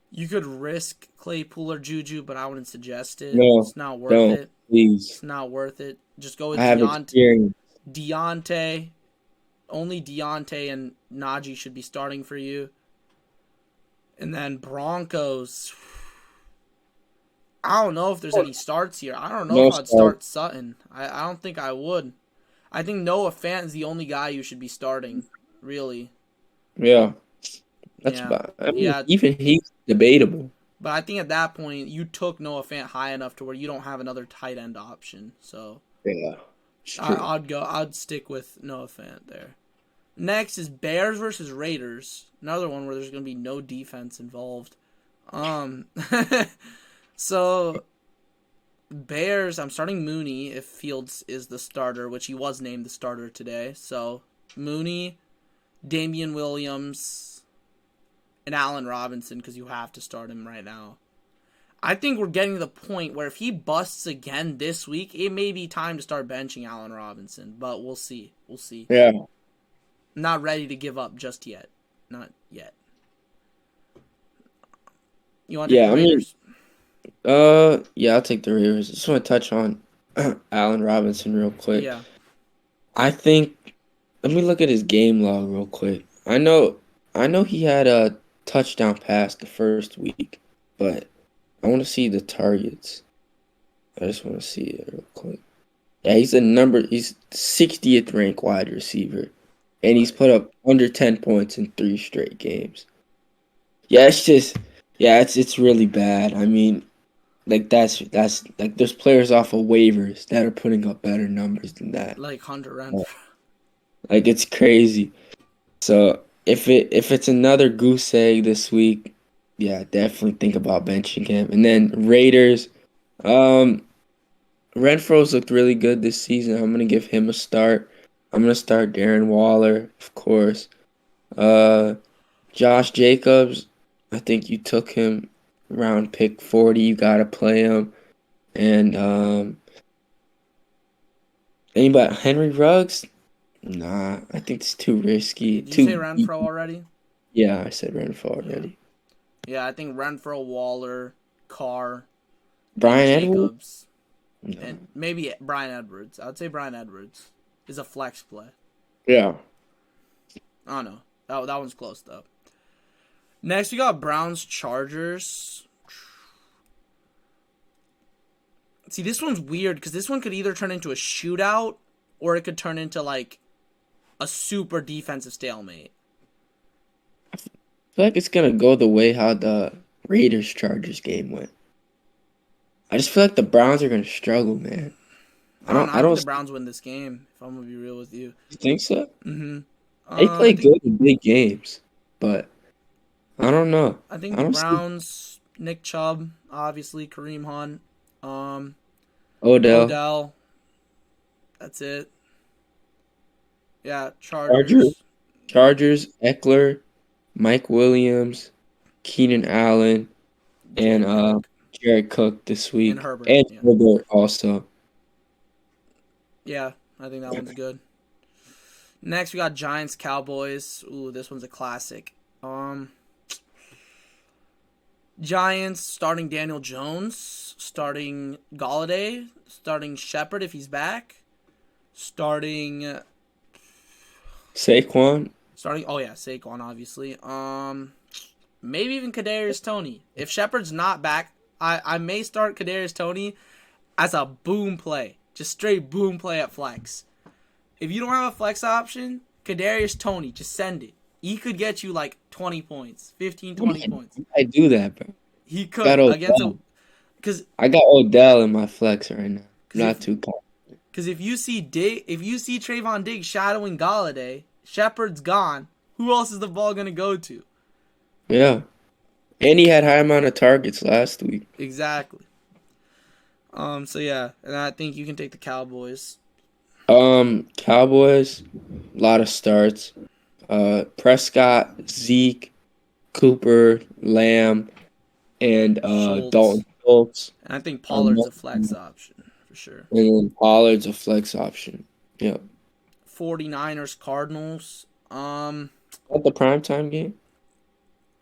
You could risk Claypool or Juju, but I wouldn't suggest it. no, It's not worth don't it. please. It's not worth it. Just go I with have experience. Deontay. Only Deontay and Najee should be starting for you. And then Broncos. I don't know if there's any starts here. I don't know No if I'd start. start Sutton. I don't think I would. I think Noah Fant is the only guy you should be starting, really. Yeah, that's Yeah. about. I mean, Yeah. even he's debatable. But I think at that point, you took Noah Fant high enough to where you don't have another tight end option. So Yeah, it's true. I'd stick with Noah Fant there. Next is Bears versus Raiders. Another one where there's going to be no defense involved. Um, so Bears, I'm starting Mooney if Fields is the starter, which he was named the starter today. So Mooney, Damian Williams, and Allen Robinson because you have to start him right now. I think we're getting to the point where if he busts again this week, it may be time to start benching Allen Robinson, but we'll see. We'll see. Yeah, I'm not ready to give up just yet. Not yet. You want to take yeah. the I mean, Raiders? yeah. I'll take the Raiders. Just want to touch on Allen Robinson real quick. Yeah. I think. Let me look at his game log real quick. I know he had a touchdown pass the first week, but I want to see the targets. I just want to see it real quick. Yeah, he's 60th ranked wide receiver, and he's Right. put up under 10 points in 3 straight games. Yeah, it's really bad. I mean, like that's like there's players off of waivers that are putting up better numbers than that. Like Hunter Uh, Renfrow. Like it's crazy. So if it's another goose egg this week, yeah, definitely think about benching him. And then Raiders, um, Renfro's looked really good this season. I'm gonna give him a start. I'm gonna start Darren Waller, of course. Uh, Josh Jacobs, I think you took him around pick 40. You gotta play him. And anybody Henry Ruggs? Nah, I think it's too risky. Did you say Too Renfrow already? Yeah, I said Renfro Yeah. already. Yeah, I think Renfrow, Waller, Carr, and Brian Edwards? Jacobs, No. and maybe Brian Edwards. I'd say Brian Edwards is a flex play. Yeah. I don't know. That one's close though. Next, we got Browns Chargers. See, this one's weird because this one could either turn into a shootout or it could turn into like a super defensive stalemate. I feel like it's gonna go the way how the Raiders Chargers game went. I just feel like the Browns are gonna struggle, man. I don't know. I I think don't the Browns win this game. If I'm gonna be real with you. think so. Mm-hmm. They I play think good in big games, but I don't know. I think I the don't see Browns. Nick Chubb, obviously Kareem Hunt, Odell. Odell. That's it. Yeah, Chargers, Chargers. Chargers, Eckler, Mike Williams, Keenan Allen, and Jared Cook Jared Cook this and week, Herbert. and Yeah, Herbert also. yeah, I think that one's good. Next, we got Giants Cowboys. Ooh, this one's a classic. Giants starting Daniel Jones, starting Galladay, starting Shepard if he's back, starting Saquon. oh yeah, Saquon obviously. Maybe even Kadarius Toney. If Shepard's not back, I may start Kadarius Toney as a boom play, just straight boom play at flex. If you don't have a flex option, Kadarius Toney, just send it. He could get you like 20 points, 15, 20 points. I do that, bro. He Got could against a Odell. because I got Odell in my flex right now. if Not too confident. if you see Trayvon Diggs shadowing Galladay, Shepard's gone. Who else is the ball gonna go to? Yeah. And he had high amount of targets last week. Exactly. So yeah, and I think you can take the Cowboys. Cowboys, a lot of starts. Prescott, Zeke, Cooper, Lamb, and Schultz. Dalton Schultz. And I think Um, Pollard's a flex option for sure. and then Pollard's a flex option. Yeah. 49ers Cardinals. At the primetime game?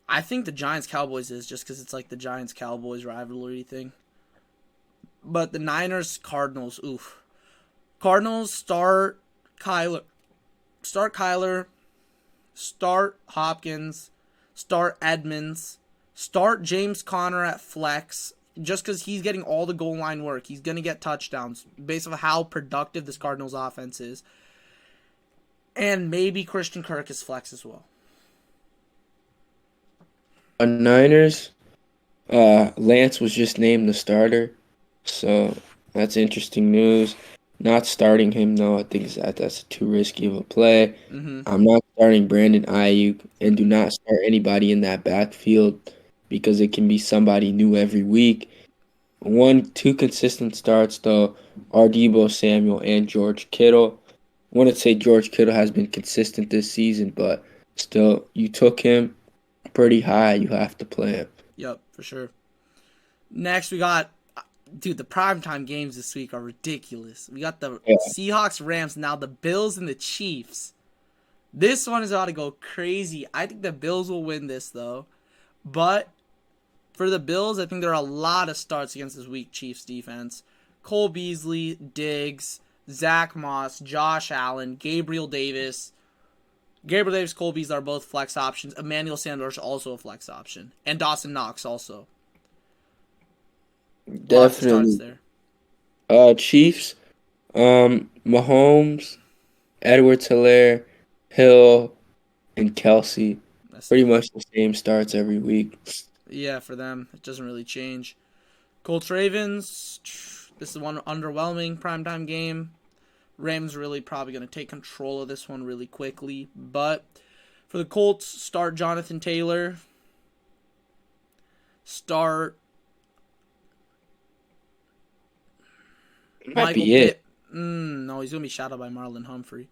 I think the Giants Cowboys is just because it's like the Giants Cowboys rivalry thing. But the Niners Cardinals, oof. Cardinals start Kyler. Start Hopkins. Start Edmonds. Start James Conner at flex. Just because he's getting all the goal line work. He's going to get touchdowns based on how productive this Cardinals offense is. And maybe Christian Kirk is flex as well. Niners, Lance was just named the starter. So that's interesting news. Not starting him though, I think that's too risky of a play. Mm-hmm. I'm not starting Brandon Ayuk, and do not start anybody in that backfield because it can be somebody new every week. Two consistent starts though are Deebo Samuel and George Kittle. I want to say George Kittle has been consistent this season, but still, you took him pretty high. You have to play him. Yep, for sure. Next, we got, dude, the primetime games this week are ridiculous. We got the Yeah. Seahawks, Rams, now the Bills and the Chiefs. This one is about to go crazy. I think the Bills will win this, though. But for the Bills, I think there are a lot of starts against this weak Chiefs defense. Cole Beasley, Diggs, Zach Moss, Josh Allen, Gabriel Davis. Gabriel Davis, Cole Beasley are both flex options. Emmanuel Sanders also a flex option. And Dawson Knox also. Lots of starts Definitely. there. Chiefs, Mahomes, Edwards-Helaire, Hill, and Kelsey. That's Pretty it. much the same starts every week. Yeah, for them, it doesn't really change. Colts Ravens, this is one underwhelming primetime game. Rams really probably going to take control of this one really quickly. But for the Colts, start Jonathan Taylor. Start Might Michael be it. Pitt. No, he's going to be shadowed by Marlon Humphrey.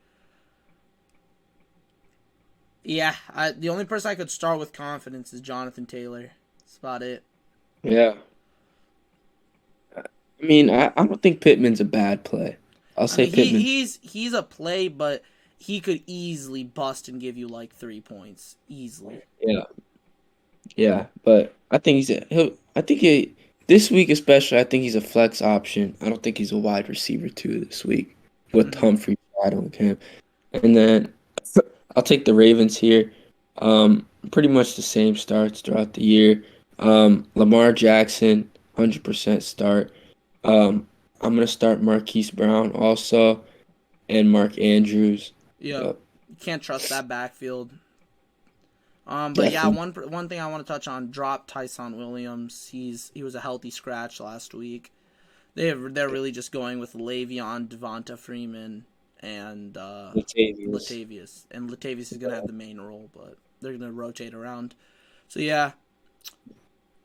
Yeah, the only person I could start with confidence is Jonathan Taylor. That's about it. Yeah. I mean, I don't think Pittman's a bad play. I'll I say mean, Pittman. he's a play, but he could easily bust and give you like 3 points easily. Yeah. Yeah, but I think this week especially, I think he's a flex option. I don't think he's a wide receiver too this week with Mm-hmm. Humphrey shadowing him. And then I'll take the Ravens here. Pretty much the same starts throughout the year. Lamar Jackson, 100% start. I'm gonna start Marquise Brown also, and Mark Andrews. Yep. Yep, You can't trust that backfield. But yeah, definitely. one thing I want to touch on: drop Tyson Williams. He was a healthy scratch last week. They're really just going with Le'Veon, Devonta Freeman, and Latavius. Latavius. And Latavius is gonna have the main role, but they're gonna rotate around. So yeah,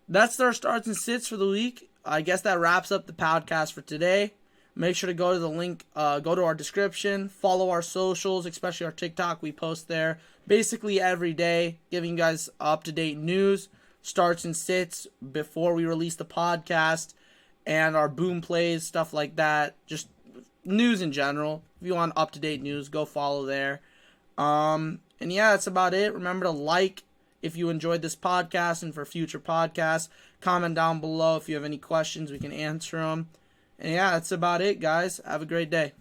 that's their starts and sits for the week. I guess that wraps up the podcast for today. Make sure to go to the link, go to our description, follow our socials, especially our TikTok. We post there basically every day, giving you guys up-to-date news, starts and sits before we release the podcast, and our boom plays, stuff like that. Just news in general. If you want up-to-date news, go follow there. And yeah, that's about it. Remember to like if you enjoyed this podcast, and for future podcasts, comment down below if you have any questions. We can answer them. And yeah, that's about it, guys. Have a great day.